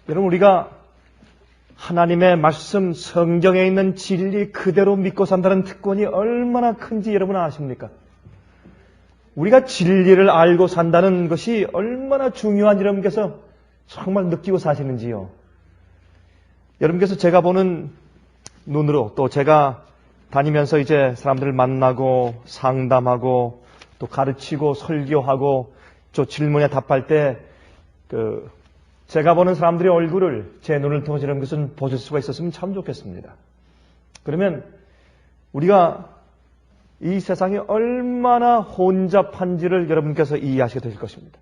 여러분, 우리가 하나님의 말씀, 성경에 있는 진리 그대로 믿고 산다는 특권이 얼마나 큰지 여러분 아십니까? 우리가 진리를 알고 산다는 것이 얼마나 중요한지 여러분께서 정말 느끼고 사시는지요. 여러분께서 제가 보는 눈으로, 또 제가 다니면서 이제 사람들을 만나고 상담하고 또 가르치고 설교하고 또 질문에 답할 때 제가 보는 사람들의 얼굴을 제 눈을 통해서 이런 것은 보실 수가 있었으면 참 좋겠습니다. 그러면 우리가 이 세상이 얼마나 혼잡한지를 여러분께서 이해하시게 되실 것입니다.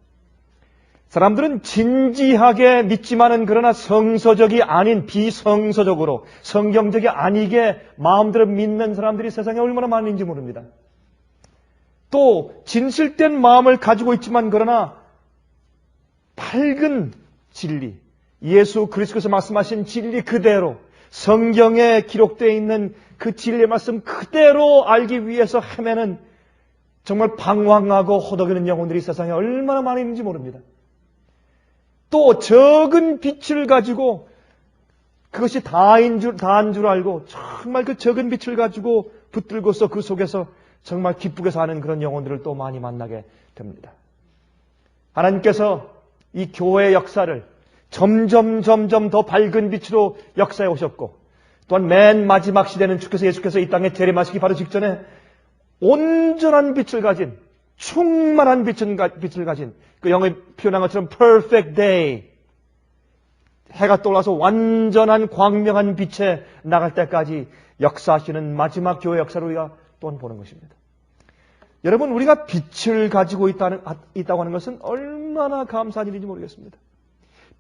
사람들은 진지하게 믿지만은 그러나 성서적이 아닌 비성서적으로 성경적이 아니게 마음대로 믿는 사람들이 세상에 얼마나 많은지 모릅니다. 또 진실된 마음을 가지고 있지만 그러나 밝은 진리, 예수 그리스도께서 말씀하신 진리 그대로 성경에 기록되어 있는 그 진리의 말씀 그대로 알기 위해서 헤매는 정말 방황하고 허덕이는 영혼들이 세상에 얼마나 많이 있는지 모릅니다. 또 적은 빛을 가지고 그것이 다인 줄 알고 정말 그 적은 빛을 가지고 붙들고서 그 속에서 정말 기쁘게 사는 그런 영혼들을 또 많이 만나게 됩니다. 하나님께서 이 교회의 역사를 점점 더 밝은 빛으로 역사해 오셨고 또한 맨 마지막 시대는 주께서 예수께서 이 땅에 재림하시기 바로 직전에 온전한 빛을 가진 충만한 빛을 가진 그 영어에 표현한 것처럼 perfect day 해가 떠올라서 완전한 광명한 빛에 나갈 때까지 역사하시는 마지막 교회 역사를 우리가 또한 보는 것입니다. 여러분, 우리가 빛을 가지고 있다고 하는 것은 얼마나 감사한 일인지 모르겠습니다.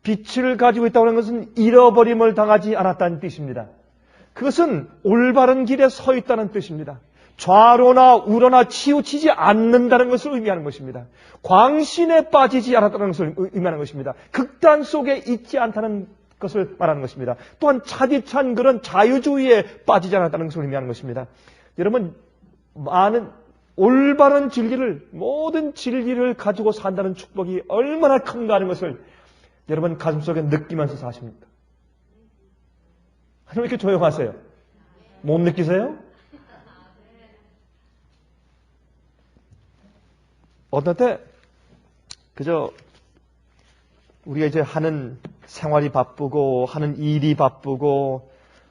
빛을 가지고 있다고 하는 것은 잃어버림을 당하지 않았다는 뜻입니다. 그것은 올바른 길에 서 있다는 뜻입니다. 좌로나 우로나 치우치지 않는다는 것을 의미하는 것입니다. 광신에 빠지지 않았다는 것을 의미하는 것입니다. 극단 속에 있지 않다는 것을 말하는 것입니다. 또한 차디찬 그런 자유주의에 빠지지 않았다는 것을 의미하는 것입니다. 여러분, 많은 올바른 진리를, 모든 진리를 가지고 산다는 축복이 얼마나 큰가 하는 것을 여러분 가슴속에 느끼면서 사십니까? 왜 이렇게 조용하세요? 못 느끼세요? 어떤 때 그저 우리가 이제 하는 생활이 바쁘고 하는 일이 바쁘고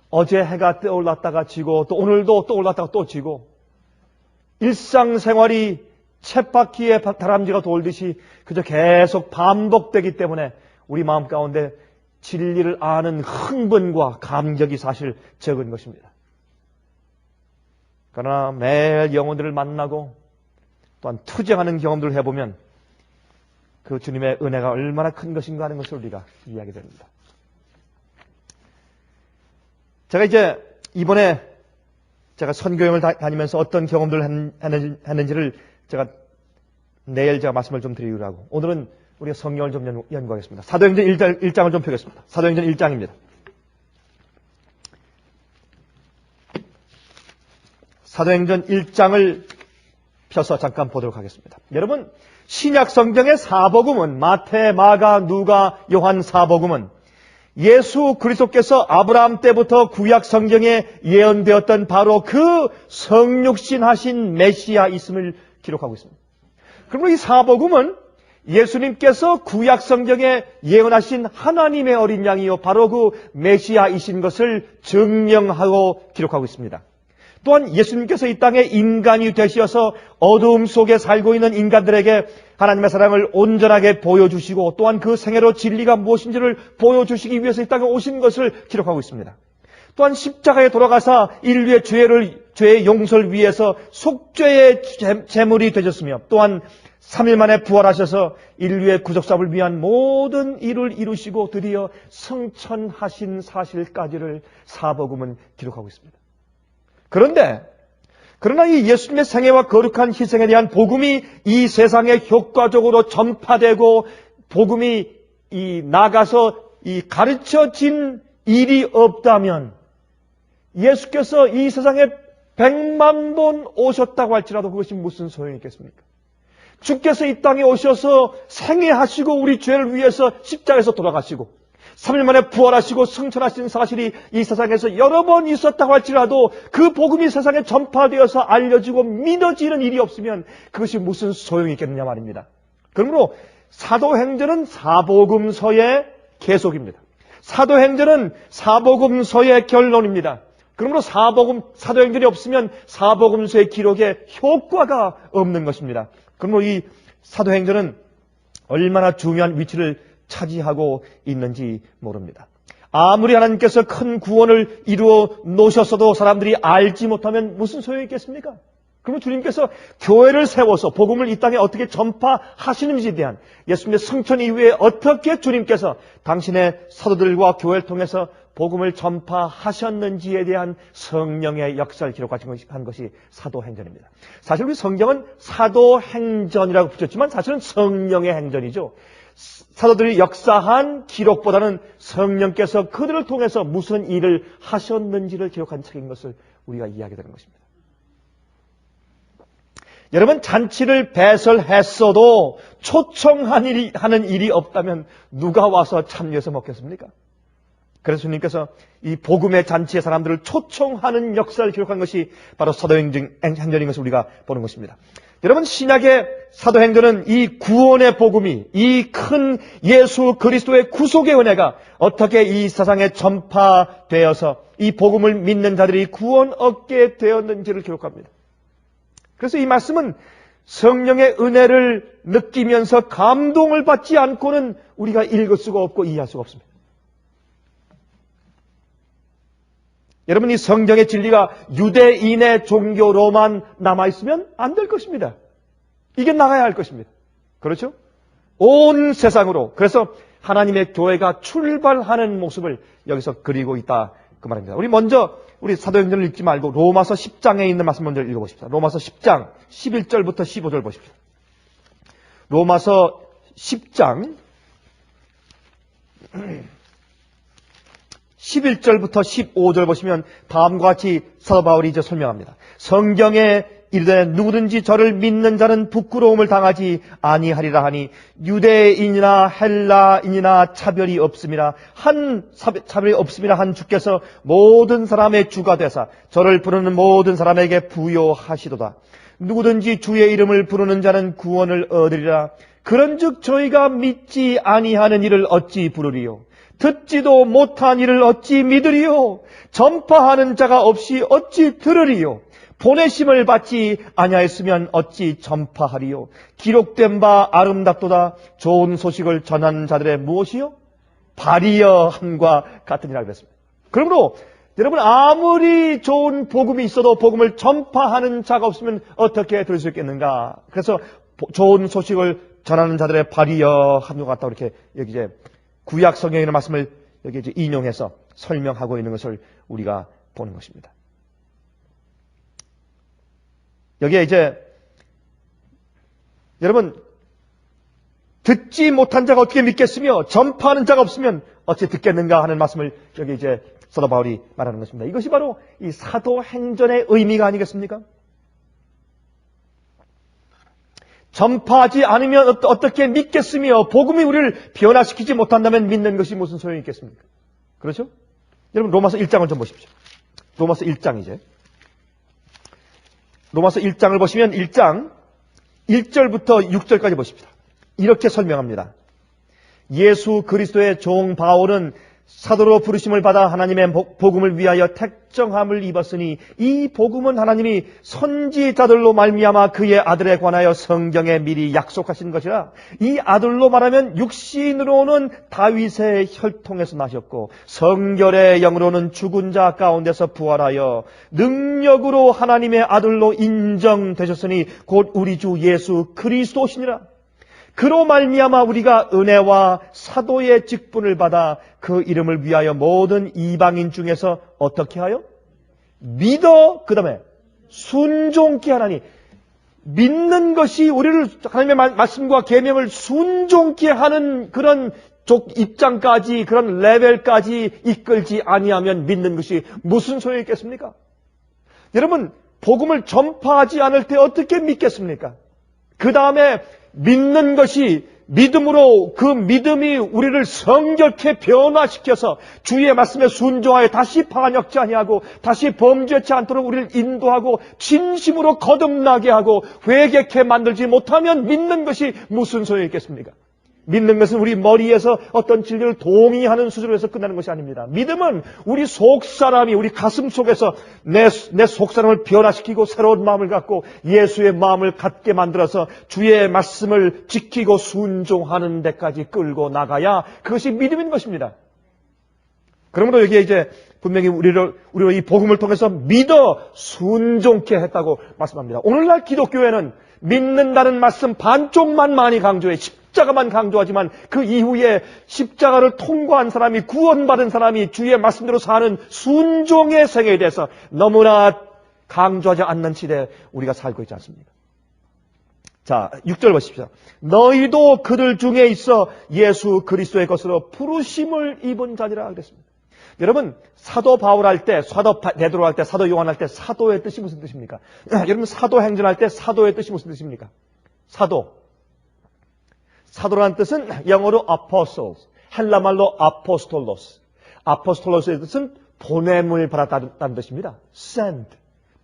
어제 해가 떠올랐다가 지고 또 오늘도 떠올랐다가 또 지고 일상생활이 쳇바퀴에 다람쥐가 돌듯이 그저 계속 반복되기 때문에 우리 마음 가운데 진리를 아는 흥분과 감격이 사실 적은 것입니다. 그러나 매일 영혼들을 만나고 또한 투쟁하는 경험들을 해보면 그 주님의 은혜가 얼마나 큰 것인가 하는 것을 우리가 이해하게 됩니다. 제가 이제 이번에 제가 선교여행을 다니면서 어떤 경험들을 했는지를 제가 내일 제가 말씀을 좀 드리려고 하고 오늘은 우리가 성경을 좀 연구하겠습니다. 사도행전 1장을 좀 펴겠습니다. 사도행전 1장입니다. 사도행전 1장을 펴서 잠깐 보도록 하겠습니다. 여러분, 신약 성경의 사복음은 마태, 마가, 누가, 요한 사복음은 예수 그리스도께서 아브라함 때부터 구약 성경에 예언되었던 바로 그 성육신 하신 메시아 있음을 기록하고 있습니다. 그러므로 이 사복음은 예수님께서 구약 성경에 예언하신 하나님의 어린 양이요 바로 그 메시아이신 것을 증명하고 기록하고 있습니다. 또한 예수님께서 이 땅에 인간이 되셔서 어두움 속에 살고 있는 인간들에게 하나님의 사랑을 온전하게 보여주시고 또한 그 생애로 진리가 무엇인지를 보여주시기 위해서 이 땅에 오신 것을 기록하고 있습니다. 또한 십자가에 돌아가사 인류의 죄의 용서를 위해서 속죄의 제물이 되셨으며 또한 3일 만에 부활하셔서 인류의 구속사업을 위한 모든 일을 이루시고 드디어 승천하신 사실까지를 사복음은 기록하고 있습니다. 그러나 이 예수님의 생애와 거룩한 희생에 대한 복음이 이 세상에 효과적으로 전파되고 복음이 나가서 가르쳐진 일이 없다면 예수께서 이 세상에 100만 번 오셨다고 할지라도 그것이 무슨 소용이 있겠습니까? 주께서 이 땅에 오셔서 생애하시고 우리 죄를 위해서 십자가에서 돌아가시고 3일 만에 부활하시고 승천하신 사실이 이 세상에서 여러 번 있었다고 할지라도 그 복음이 세상에 전파되어서 알려지고 믿어지는 일이 없으면 그것이 무슨 소용이 있겠느냐 말입니다. 그러므로 사도행전은 사복음서의 계속입니다. 사도행전은 사복음서의 결론입니다. 그러므로 사도행전이 없으면 사복음서의 기록에 효과가 없는 것입니다. 그러므로 이 사도행전은 얼마나 중요한 위치를 차지하고 있는지 모릅니다. 아무리 하나님께서 큰 구원을 이루어 놓으셨어도 사람들이 알지 못하면 무슨 소용이 있겠습니까? 그러면 주님께서 교회를 세워서 복음을 이 땅에 어떻게 전파하시는지에 대한 예수님의 승천 이후에 어떻게 주님께서 당신의 사도들과 교회를 통해서 복음을 전파하셨는지에 대한 성령의 역사를 기록한 것이 사도행전입니다. 사실 우리 성경은 사도행전이라고 붙였지만 사실은 성령의 행전이죠. 사도들이 역사한 기록보다는 성령께서 그들을 통해서 무슨 일을 하셨는지를 기록한 책인 것을 우리가 이해하게 되는 것입니다. 여러분, 잔치를 배설했어도 초청하는 일이 없다면 누가 와서 참여해서 먹겠습니까? 그래서 주님께서 이 복음의 잔치의 사람들을 초청하는 역사를 기록한 것이 바로 사도행전인 것을 우리가 보는 것입니다. 여러분, 신약의 사도행전은 이 구원의 복음이, 이 큰 예수 그리스도의 구속의 은혜가 어떻게 이 세상에 전파되어서 이 복음을 믿는 자들이 구원 얻게 되었는지를 기록합니다. 그래서 이 말씀은 성령의 은혜를 느끼면서 감동을 받지 않고는 우리가 읽을 수가 없고 이해할 수가 없습니다. 여러분, 이 성경의 진리가 유대인의 종교로만 남아있으면 안 될 것입니다. 이게 나가야 할 것입니다. 그렇죠? 온 세상으로. 그래서 하나님의 교회가 출발하는 모습을 여기서 그리고 있다. 그 말입니다. 우리 사도행전을 읽지 말고 로마서 10장에 있는 말씀 먼저 읽어보십시오. 로마서 10장 11절부터 15절 보십시오. 로마서 10장 11절부터 15절 보시면 다음과 같이 사도 바울이 이제 설명합니다. 성경에 이르되 누구든지 저를 믿는 자는 부끄러움을 당하지 아니하리라 하니 유대인이나 헬라인이나 차별이 없음이라 한 주께서 모든 사람의 주가 되사 저를 부르는 모든 사람에게 부요하시도다. 누구든지 주의 이름을 부르는 자는 구원을 얻으리라. 그런즉 저희가 믿지 아니하는 이를 어찌 부르리요? 듣지도 못한 이를 어찌 믿으리요? 전파하는 자가 없이 어찌 들으리요? 보내심을 받지 아니하였으면 어찌 전파하리요? 기록된 바 아름답도다. 좋은 소식을 전하는 자들의 무엇이요? 발이여 함과 같으니라 그랬습니다. 그러므로 여러분, 아무리 좋은 복음이 있어도 복음을 전파하는 자가 없으면 어떻게 들을 수 있겠는가? 그래서 좋은 소식을 전하는 자들의 발이여 함과 같다. 이렇게 여기 이제 구약 성경의 말씀을 여기 이제 인용해서 설명하고 있는 것을 우리가 보는 것입니다. 여기에 이제 여러분, 듣지 못한 자가 어떻게 믿겠으며 전파하는 자가 없으면 어찌 듣겠는가 하는 말씀을 여기 이제 사도 바울이 말하는 것입니다. 이것이 바로 이 사도행전의 의미가 아니겠습니까? 전파하지 않으면 어떻게 믿겠으며 복음이 우리를 변화시키지 못한다면 믿는 것이 무슨 소용이 있겠습니까? 그렇죠? 여러분, 로마서 1장을 좀 보십시오. 로마서 1장 이제. 로마서 1장을 보시면 1장 1절부터 6절까지 보십시다. 이렇게 설명합니다. 예수 그리스도의 종 바울은 사도로 부르심을 받아 하나님의 복음을 위하여 택정함을 입었으니 이 복음은 하나님이 선지자들로 말미암아 그의 아들에 관하여 성경에 미리 약속하신 것이라. 이 아들로 말하면 육신으로는 다윗의 혈통에서 나셨고 성결의 영으로는 죽은 자 가운데서 부활하여 능력으로 하나님의 아들로 인정되셨으니 곧 우리 주 예수 그리스도시니라. 그로 말미암아 우리가 은혜와 사도의 직분을 받아 그 이름을 위하여 모든 이방인 중에서 어떻게 하여? 믿어, 그 다음에 순종케 하나니. 믿는 것이 우리를 하나님의 말씀과 계명을 순종케 하는 그런 입장까지, 그런 레벨까지 이끌지 아니하면 믿는 것이 무슨 소용이 있겠습니까? 여러분, 복음을 전파하지 않을 때 어떻게 믿겠습니까? 그 다음에 믿는 것이 믿음으로 그 믿음이 우리를 성결케 변화시켜서 주의 말씀에 순종하여 다시 반역지 아니하고 다시 범죄치 않도록 우리를 인도하고 진심으로 거듭나게 하고 회개케 만들지 못하면 믿는 것이 무슨 소용이 있겠습니까? 믿는 것은 우리 머리에서 어떤 진리를 동의하는 수준으로 해서 끝나는 것이 아닙니다. 믿음은 우리 속사람이 우리 가슴 속에서 내 속사람을 변화시키고 새로운 마음을 갖고 예수의 마음을 갖게 만들어서 주의 말씀을 지키고 순종하는 데까지 끌고 나가야 그것이 믿음인 것입니다. 그러므로 여기에 이제 분명히 우리를 이 복음을 통해서 믿어 순종케 했다고 말씀합니다. 오늘날 기독교회는 믿는다는 말씀 반쪽만 많이 강조해 십자가만 강조하지만 그 이후에 십자가를 통과한 사람이 구원받은 사람이 주의 말씀대로 사는 순종의 생애에 대해서 너무나 강조하지 않는 시대에 우리가 살고 있지 않습니까? 자, 6절 보십시오. 너희도 그들 중에 있어 예수 그리스도의 것으로 부르심을 입은 자니라 그랬습니다. 여러분, 사도 바울 할 때, 사도 베드로 할 때, 사도 요한 할 때 사도의 뜻이 무슨 뜻입니까? 여러분, 사도행전 할 때 사도의 뜻이 무슨 뜻입니까? 사도라는 뜻은 영어로 apostles, 헬라말로 apostolos. apostolos의 뜻은 보냄을 받았다는 뜻입니다. send,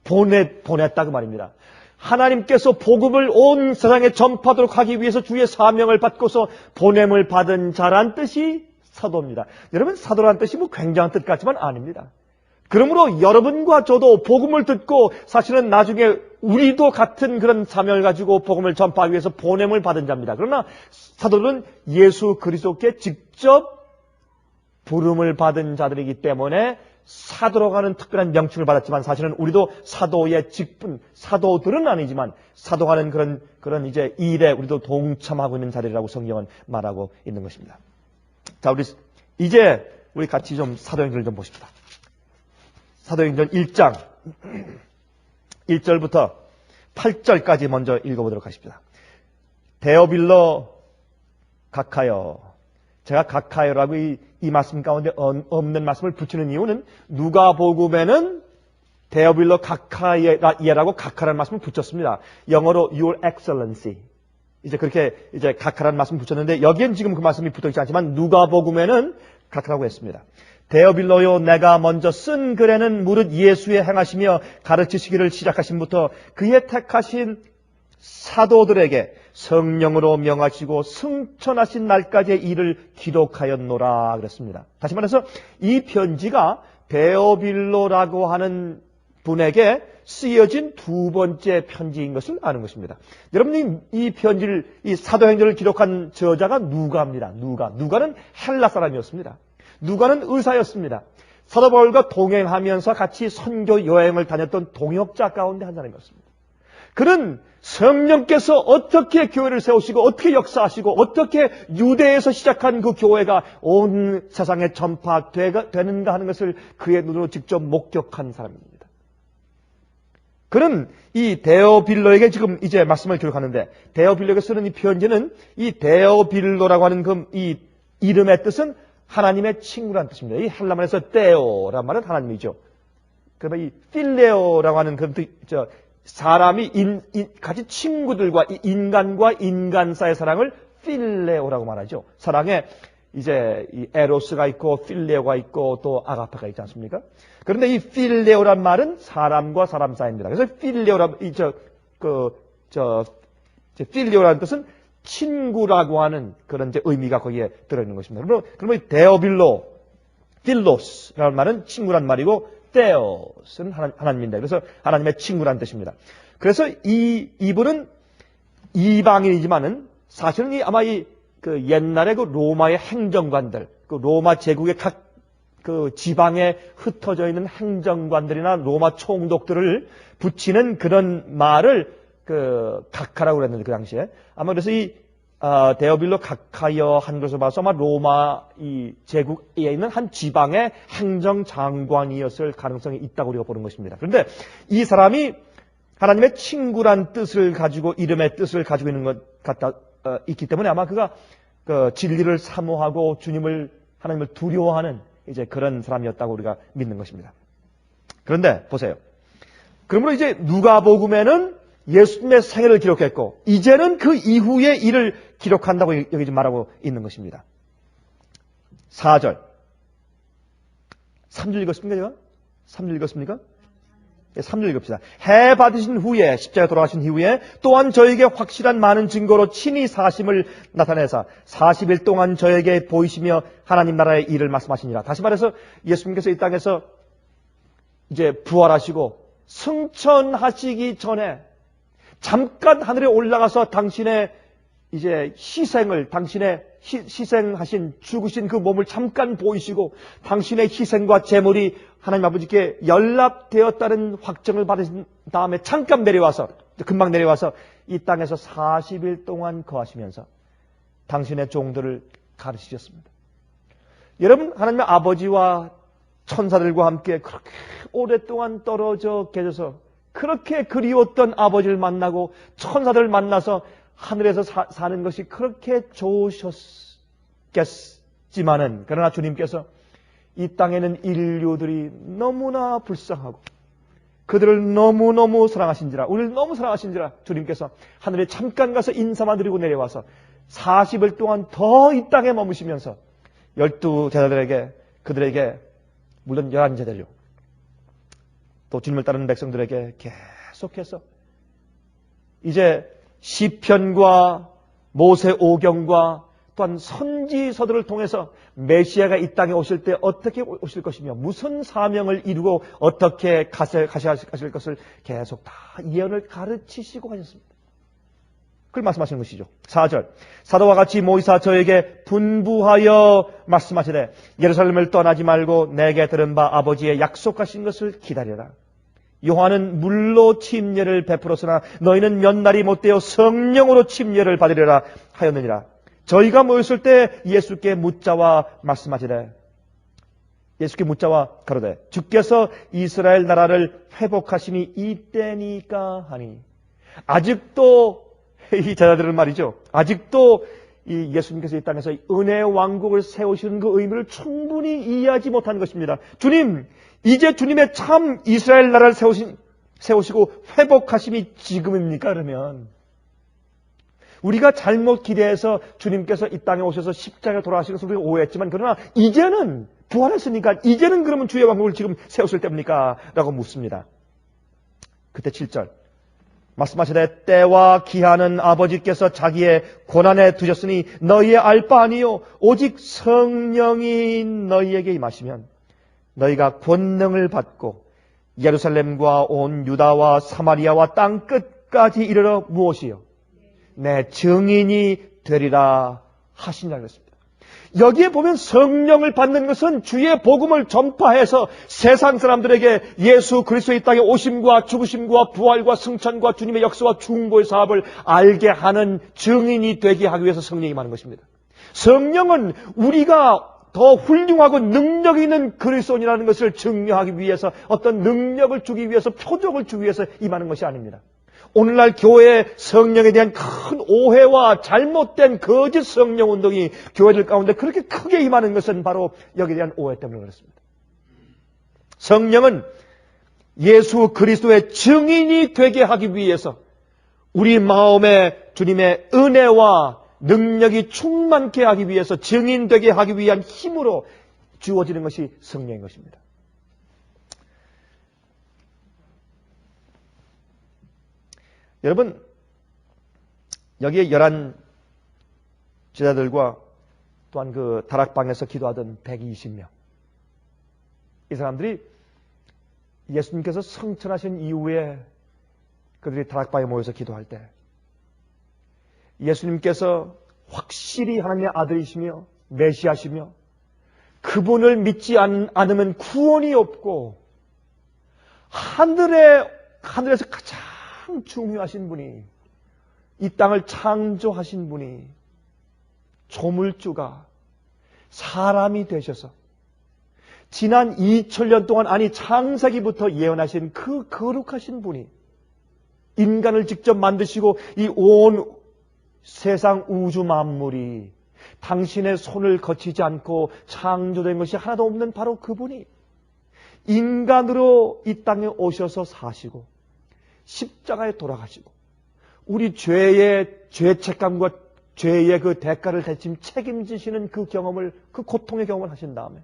보냈다 그 말입니다. 하나님께서 복음을 온 세상에 전파하도록 하기 위해서 주의 사명을 받고서 보냄을 받은 자란 뜻이 사도입니다. 여러분, 사도라는 뜻이 뭐 굉장한 뜻 같지만 아닙니다. 그러므로 여러분과 저도 복음을 듣고 사실은 나중에 우리도 같은 그런 사명을 가지고 복음을 전파하기 위해서 보냄을 받은 자입니다. 그러나 사도들은 예수 그리스도께 직접 부름을 받은 자들이기 때문에 사도라고 하는 특별한 명칭을 받았지만 사실은 우리도 사도의 직분, 사도들은 아니지만 사도하는 그런 이제 일에 우리도 동참하고 있는 자들이라고 성경은 말하고 있는 것입니다. 자, 이제 우리 같이 좀 사도행전을 좀 보십시다. 사도행전 1장 1절부터 8절까지 먼저 읽어보도록 하십시다. 데오빌로 각하여. 제가 각하여라고 이 말씀 가운데 없는 말씀을 붙이는 이유는 누가복음에는 데오빌로 각하예라고 각하라는 말씀을 붙였습니다. 영어로 Your Excellency. 이제 그렇게 이제 각하라는 말씀 붙였는데 여기엔 지금 그 말씀이 붙어있지 않지만 누가복음에는 각하라고 했습니다. 데오빌로요, 내가 먼저 쓴 글에는 무릇 예수의 행하시며 가르치시기를 시작하신부터 그의 택하신 사도들에게 성령으로 명하시고 승천하신 날까지의 일을 기록하였노라 그랬습니다. 다시 말해서 이 편지가 데오빌로라고 하는 분에게 쓰여진 두 번째 편지인 것을 아는 것입니다. 여러분이 이 편지를, 이 사도행전을 기록한 저자가 누가입니다. 누가는 헬라 사람이었습니다. 누가는 의사였습니다. 사도 바울과 동행하면서 같이 선교 여행을 다녔던 동역자 가운데 한 사람이었습니다. 그는 성령께서 어떻게 교회를 세우시고 어떻게 역사하시고 어떻게 유대에서 시작한 그 교회가 온 세상에 전파되는가 하는 것을 그의 눈으로 직접 목격한 사람입니다. 그는 이 데오빌로에게 지금 이제 말씀을 기록하는데 데오빌로에게 쓰는 이 편지는 이 데오빌로라고 하는 이 이름의 뜻은 하나님의 친구라는 뜻입니다. 이 헬라말에서 데오라는 말은 하나님이죠. 그러면 이 필레오라고 하는 사람이 같이 친구들과 인간과 인간 사이의 사랑을 필레오라고 말하죠. 사랑에 이제 이 에로스가 있고 필레오가 있고 또 아가페가 있지 않습니까? 그런데 이 필레오란 말은 사람과 사람 사이입니다. 그래서 필레오란 필레오라는 뜻은 친구라고 하는 그런 이제 의미가 거기에 들어있는 것입니다. 그러면 데오빌로, 필로스라는 말은 친구란 말이고 데오스는 하나님입니다. 그래서 하나님의 친구란 뜻입니다. 그래서 이분은 이방인이지만은 사실은 아마 그 옛날에 그 로마의 행정관들, 그 로마 제국의 각 그 지방에 흩어져 있는 행정관들이나 로마 총독들을 붙이는 그런 말을 각하라고 그랬는데 그 당시에 아마 그래서 이 데오빌로 각하여 한 것을 봐서 아마 로마 이 제국에 있는 한 지방의 행정장관이었을 가능성이 있다고 우리가 보는 것입니다. 그런데 이 사람이 하나님의 친구란 뜻을 가지고 이름의 뜻을 가지고 있는 것 같다 있기 때문에 아마 그가 그 진리를 사모하고 하나님을 두려워하는 이제 그런 사람이었다고 우리가 믿는 것입니다. 그런데 보세요. 그러므로 이제 누가복음에는 예수님의 생애를 기록했고 이제는 그 이후의 일을 기록한다고 여기 좀 말하고 있는 것입니다. 4절 3절 읽었습니까? 제가? 3절 읽었습니까? 3절 읽읍시다. 해 받으신 후에 십자가에 돌아가신 이후에 또한 저에게 확실한 많은 증거로 친히 사심을 나타내사 40일 동안 저에게 보이시며 하나님 나라의 일을 말씀하시니라. 다시 말해서 예수님께서 이 땅에서 이제 부활하시고 승천하시기 전에 잠깐 하늘에 올라가서 당신의 이제 희생을, 당신의 희생하신, 죽으신 그 몸을 잠깐 보이시고 당신의 희생과 제물이 하나님 아버지께 연락되었다는 확정을 받으신 다음에 잠깐 내려와서, 금방 내려와서 이 땅에서 40일 동안 거하시면서 당신의 종들을 가르치셨습니다. 여러분, 하나님의 아버지와 천사들과 함께 그렇게 오랫동안 떨어져 계셔서 그렇게 그리웠던 아버지를 만나고 천사들을 만나서 하늘에서 사는 것이 그렇게 좋으셨겠지만은, 그러나 주님께서 이 땅에는 인류들이 너무나 불쌍하고 그들을 너무너무 사랑하신지라, 우리를 너무 사랑하신지라 주님께서 하늘에 잠깐 가서 인사만 드리고 내려와서 40일 동안 더 이 땅에 머무시면서 12제자들에게, 그들에게, 물론 11제자들요, 또 주님을 따르는 백성들에게 계속해서 이제 시편과 모세오경과 또한 선지서들을 통해서 메시아가 이 땅에 오실 때 어떻게 오실 것이며 무슨 사명을 이루고 어떻게 가셔야 하실 것을 계속 다 예언을 가르치시고 가셨습니다. 그걸 말씀하시는 것이죠. 4절 사도와 같이 모이사 저에게 분부하여 말씀하시되 예루살렘을 떠나지 말고 내게 들은 바 아버지의 약속하신 것을 기다려라. 요한은 물로 침례를 베풀었으나 너희는 몇 날이 못되어 성령으로 침례를 받으리라 하였느니라. 저희가 모였을 때 예수께 묻자와 말씀하시되, 예수께 묻자와 가로되 주께서 이스라엘 나라를 회복하심이 이때니까 하니. 아직도 이 제자들은 말이죠, 아직도 이 예수님께서 이 땅에서 은혜의 왕국을 세우시는 그 의미를 충분히 이해하지 못한 것입니다. 주님, 이제 주님의 참 이스라엘 나라를 세우시고 회복하심이 지금입니까? 그러면 우리가 잘못 기대해서 주님께서 이 땅에 오셔서 십자가에 돌아가신 것을 우리가 오해했지만, 그러나 이제는 부활했으니까 이제는 그러면 주의 왕국을 지금 세우실 때입니까? 라고 묻습니다. 그때 7절 말씀하시되 때와 기한은 아버지께서 자기의 권한에 두셨으니 너희의 알 바 아니요 오직 성령이 너희에게 임하시면 너희가 권능을 받고 예루살렘과 온 유다와 사마리아와 땅 끝까지 이르러 무엇이요? 내 증인이 되리라 하시니라 그랬습니다. 여기에 보면 성령을 받는 것은 주의 복음을 전파해서 세상 사람들에게 예수 그리스도의 땅에 오심과 죽으심과 부활과 승천과 주님의 역사와 중보의 사업을 알게 하는 증인이 되게 하기 위해서 성령이 임하는 것입니다. 성령은 우리가 더 훌륭하고 능력 있는 그리스도인이라는 것을 증명하기 위해서, 어떤 능력을 주기 위해서, 표적을 주기 위해서 임하는 것이 아닙니다. 오늘날 교회의 성령에 대한 큰 오해와 잘못된 거짓 성령 운동이 교회들 가운데 그렇게 크게 임하는 것은 바로 여기에 대한 오해 때문에 그렇습니다. 성령은 예수 그리스도의 증인이 되게 하기 위해서 우리 마음에 주님의 은혜와 능력이 충만케 하기 위해서, 증인되게 하기 위한 힘으로 주어지는 것이 성령인 것입니다. 여러분, 여기에 11 제자들과 또한 그 다락방에서 기도하던 120명, 이 사람들이 예수님께서 성천하신 이후에 그들이 다락방에 모여서 기도할 때 예수님께서 확실히 하나님의 아들이시며 메시아시며 그분을 믿지 않으면 구원이 없고 하늘에서 가장 중요하신 분이, 이 땅을 창조하신 분이 조물주가 사람이 되셔서 지난 2000년 동안, 아니 창세기부터 예언하신 그 거룩하신 분이 인간을 직접 만드시고 이 온 세상 우주 만물이 당신의 손을 거치지 않고 창조된 것이 하나도 없는 바로 그분이 인간으로 이 땅에 오셔서 사시고 십자가에 돌아가시고 우리 죄의 죄책감과 죄의 그 대가를 대신 책임지시는 그 경험을, 그 고통의 경험을 하신 다음에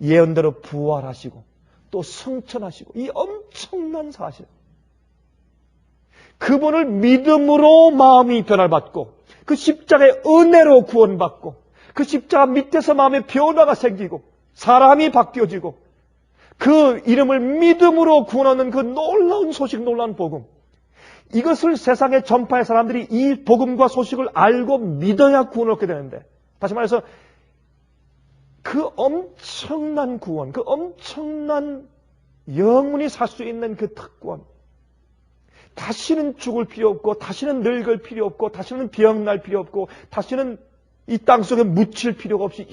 예언대로 부활하시고 또 승천하시고 이 엄청난 사실, 그분을 믿음으로 마음이 변화를 받고 그 십자가의 은혜로 구원받고 그 십자가 밑에서 마음의 변화가 생기고 사람이 바뀌어지고 그 이름을 믿음으로 구원하는 그 놀라운 소식, 놀라운 복음, 이것을 세상에 전파할 사람들이 이 복음과 소식을 알고 믿어야 구원을 얻게 되는데, 다시 말해서 그 엄청난 구원, 그 엄청난 영원히 살 수 있는 그 특권, 다시는 죽을 필요 없고 다시는 늙을 필요 없고 다시는 병날 필요 없고 다시는 이 땅속에 묻힐 필요가 없이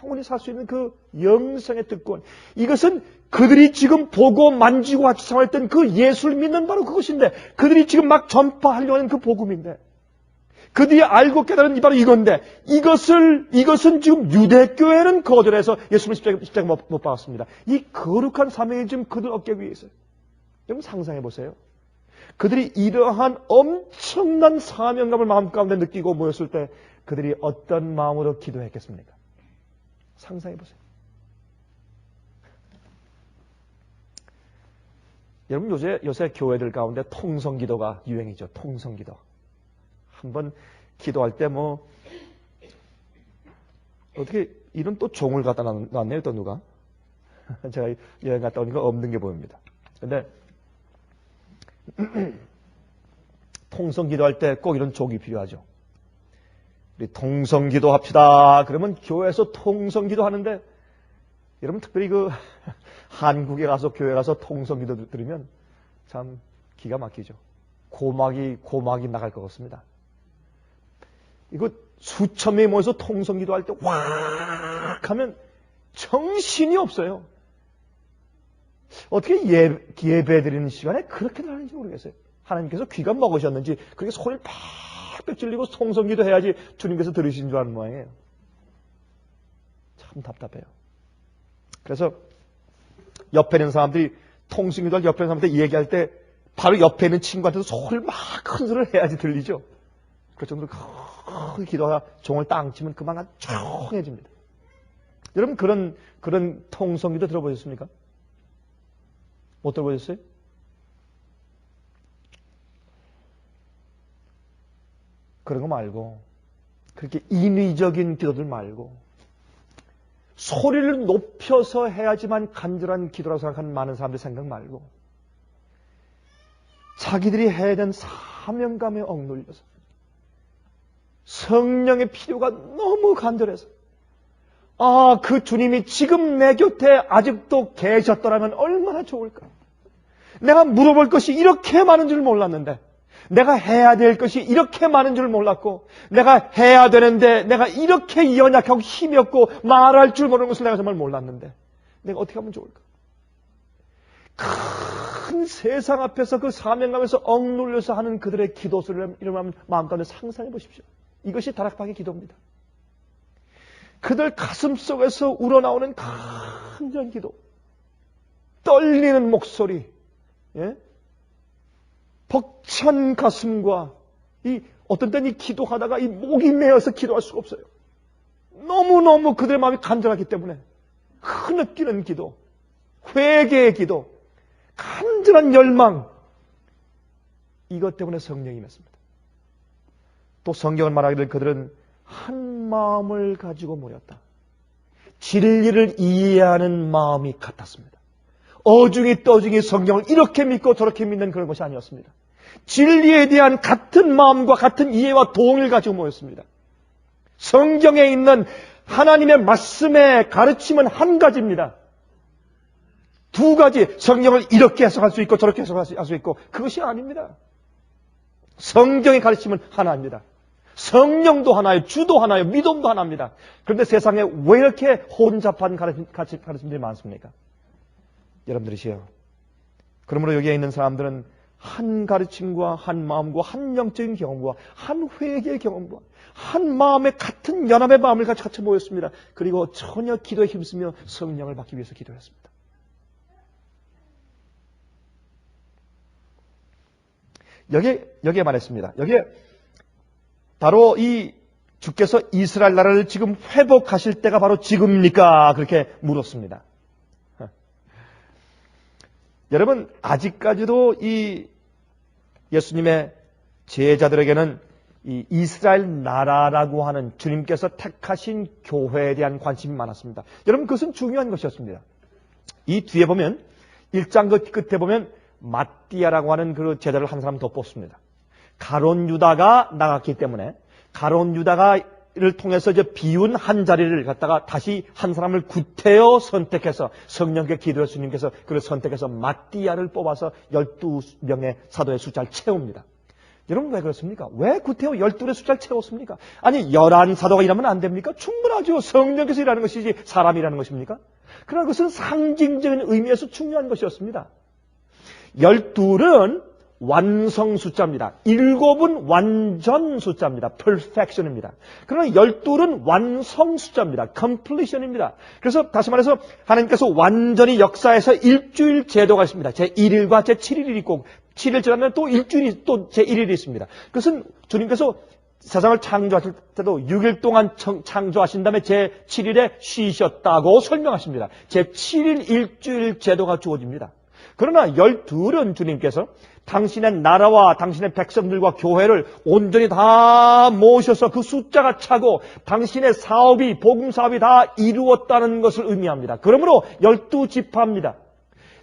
영원히 살 수 있는 그 영생의 특권, 이것은 그들이 지금 보고 만지고 같이 생활했던 그 예수를 믿는 바로 그것인데, 그들이 지금 막 전파하려고 하는 그 복음인데, 그들이 알고 깨달은 바로 이건데, 이것은 지금 유대교회는 거절해서 예수를 십자가 못 박았습니다. 이 거룩한 사명이 지금 그들 얻기 위해서요. 여러분 상상해 보세요. 그들이 이러한 엄청난 사명감을 마음 가운데 느끼고 모였을 때 그들이 어떤 마음으로 기도했겠습니까? 상상해 보세요. 여러분 요새 교회들 가운데 통성기도가 유행이죠. 통성기도. 한번 기도할 때 어떻게 이런 또 종을 갖다 놨네요. 또 누가. 제가 여행 갔다 오니까 없는 게 보입니다. 근데 통성기도할 때 꼭 이런 종이 필요하죠. 우리 통성기도 합시다. 그러면 교회에서 통성기도 하는데, 여러분 특별히 한국에 가서 교회 가서 통성기도 들으면 참 기가 막히죠. 고막이 나갈 것 같습니다. 이거 수천 명이 모여서 통성기도 할 때 확 하면 정신이 없어요. 어떻게 예배 드리는 시간에 그렇게들 하는지 모르겠어요. 하나님께서 귀가 먹으셨는지 그렇게 소리를 팍팍 질리고 통성기도 해야지 주님께서 들으신 줄 아는 모양이에요. 참 답답해요. 그래서 옆에 있는 사람들이 통성기도 할 옆에 있는 사람한테 얘기할 때 바로 옆에 있는 친구한테도 소리를 막 큰 소리를 해야지 들리죠. 그 정도로 크게 기도하다 종을 땅 치면 그만 조용해집니다. 여러분 그런 통성기도 들어보셨습니까? 못 들어보셨어요? 그런 거 말고, 그렇게 인위적인 기도들 말고, 소리를 높여서 해야지만 간절한 기도라고 생각하는 많은 사람들 생각 말고, 자기들이 해야 되는 사명감에 억눌려서, 성령의 필요가 너무 간절해서, 그 주님이 지금 내 곁에 아직도 계셨더라면 얼마나 좋을까. 내가 물어볼 것이 이렇게 많은 줄 몰랐는데, 내가 해야 될 것이 이렇게 많은 줄 몰랐고, 내가 해야 되는데 내가 이렇게 연약하고 힘이 없고 말할 줄 모르는 것을 내가 정말 몰랐는데 내가 어떻게 하면 좋을까? 큰 세상 앞에서 그 사명감에서 억눌려서 하는 그들의 기도 소리를 이러면 마음 가운데 상상해 보십시오. 이것이 다락방의 기도입니다. 그들 가슴 속에서 우러나오는 간절한 기도, 떨리는 목소리, 벅찬 가슴과 어떤 때는 이 기도하다가 이 목이 메어서 기도할 수가 없어요. 너무너무 그들의 마음이 간절하기 때문에 흐느끼는 기도, 회개의 기도, 간절한 열망, 이것 때문에 성령이 임했습니다. 또 성경은 말하기를 그들은 한 마음을 가지고 모였다. 진리를 이해하는 마음이 같았습니다. 어중이 떠중이 성경을 이렇게 믿고 저렇게 믿는 그런 것이 아니었습니다. 진리에 대한 같은 마음과 같은 이해와 동의를 가지고 모였습니다. 성경에 있는 하나님의 말씀의 가르침은 한 가지입니다. 두 가지, 성경을 이렇게 해석할 수 있고 저렇게 해석할 수 있고, 그것이 아닙니다. 성경의 가르침은 하나입니다. 성령도 하나예요, 주도 하나예요, 믿음도 하나입니다. 그런데 세상에 왜 이렇게 혼잡한 가르침들이 많습니까? 여러분들이시여, 그러므로 여기에 있는 사람들은 한 가르침과 한 마음과 한 영적인 경험과 한 회개의 경험과 한 마음의 같은 연합의 마음을 같이 모였습니다. 그리고 전혀 기도에 힘쓰며 성령을 받기 위해서 기도했습니다. 여기에 말했습니다. 여기에 바로 이 주께서 이스라엘 나라를 지금 회복하실 때가 바로 지금입니까? 그렇게 물었습니다. 여러분, 아직까지도 이 예수님의 제자들에게는 이 이스라엘 나라라고 하는 주님께서 택하신 교회에 대한 관심이 많았습니다. 여러분, 그것은 중요한 것이었습니다. 이 뒤에 보면 1장 그 끝에 보면 마띠아라고 하는 그 제자를 한 사람 더 뽑습니다. 가론 유다가 나갔기 때문에 가론 유다가를 통해서 이제 비운 한 자리를 갖다가 다시 한 사람을 구태여 선택해서 성령께 기도해 주님께서 그를 선택해서 마띠아를 뽑아서 12명의 사도의 숫자를 채웁니다. 여러분 왜 그렇습니까? 왜 구태여 12의 숫자를 채웠습니까? 아니 11사도가 일하면 안 됩니까? 충분하죠. 성령께서 일하는 것이지 사람이라는 것입니까? 그러나 그것은 상징적인 의미에서 중요한 것이었습니다. 12는 완성 숫자입니다. 7은 완전 숫자입니다. perfection입니다. 그러나 12는 완성 숫자입니다. completion입니다. 그래서 다시 말해서 하나님께서 완전히 역사에서 일주일 제도가 있습니다. 제1일과 제7일이 있고 7일 지나면 또 일주일이 또 제1일이 있습니다. 그것은 주님께서 세상을 창조하실 때도 6일 동안 창조하신 다음에 제7일에 쉬셨다고 설명하십니다. 제7일 일주일 제도가 주어집니다. 그러나 12은 주님께서 당신의 나라와 당신의 백성들과 교회를 온전히 다 모셔서 그 숫자가 차고 당신의 사업이 복음 사업이 다 이루었다는 것을 의미합니다. 그러므로 12지파입니다.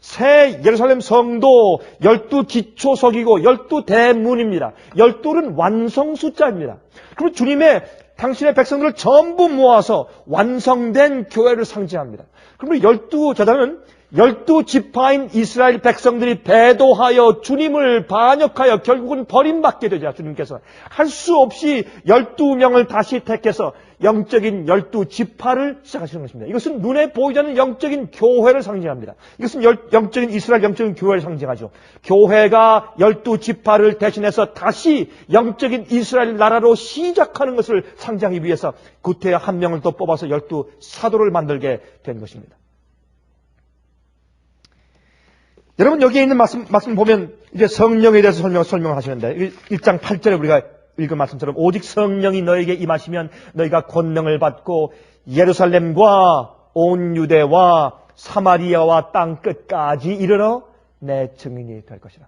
새 예루살렘 성도 12기초석이고 12대문입니다. 12는 완성 숫자입니다. 그럼 주님의 당신의 백성들을 전부 모아서 완성된 교회를 상징합니다. 그러면 12제자는 12지파인 이스라엘 백성들이 배도하여 주님을 반역하여 결국은 버림받게 되자 주님께서 할 수 없이 12명을 다시 택해서 영적인 12지파를 시작하시는 것입니다. 이것은 눈에 보이지 않는 영적인 교회를 상징합니다. 이것은 영적인 이스라엘 영적인 교회를 상징하죠. 교회가 12지파를 대신해서 다시 영적인 이스라엘 나라로 시작하는 것을 상징하기 위해서 구태여 한 명을 더 뽑아서 12사도를 만들게 된 것입니다. 여러분 여기에 있는 말씀 보면 이제 성령에 대해서 설명을 하시는데 1장 8절에 우리가 읽은 말씀처럼 오직 성령이 너에게 임하시면 너희가 권능을 받고 예루살렘과 온 유대와 사마리아와 땅 끝까지 이르러 내 증인이 될 것이라.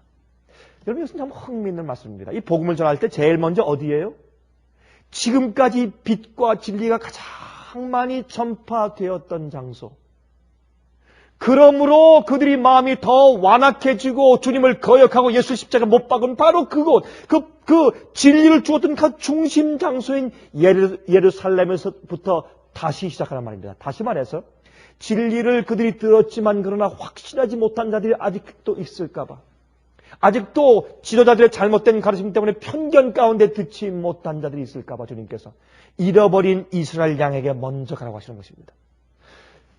여러분 이것은 참 흥미있는 말씀입니다. 이 복음을 전할 때 제일 먼저 어디예요? 지금까지 빛과 진리가 가장 많이 전파되었던 장소. 그러므로 그들이 마음이 더 완악해지고 주님을 거역하고 예수 십자가 못 박은 바로 그곳, 그 진리를 주었던 그 중심 장소인 예루살렘에서부터 다시 시작하는 말입니다. 다시 말해서 진리를 그들이 들었지만 그러나 확신하지 못한 자들이 아직도 있을까봐, 아직도 지도자들의 잘못된 가르침 때문에 편견 가운데 듣지 못한 자들이 있을까봐 주님께서 잃어버린 이스라엘 양에게 먼저 가라고 하시는 것입니다.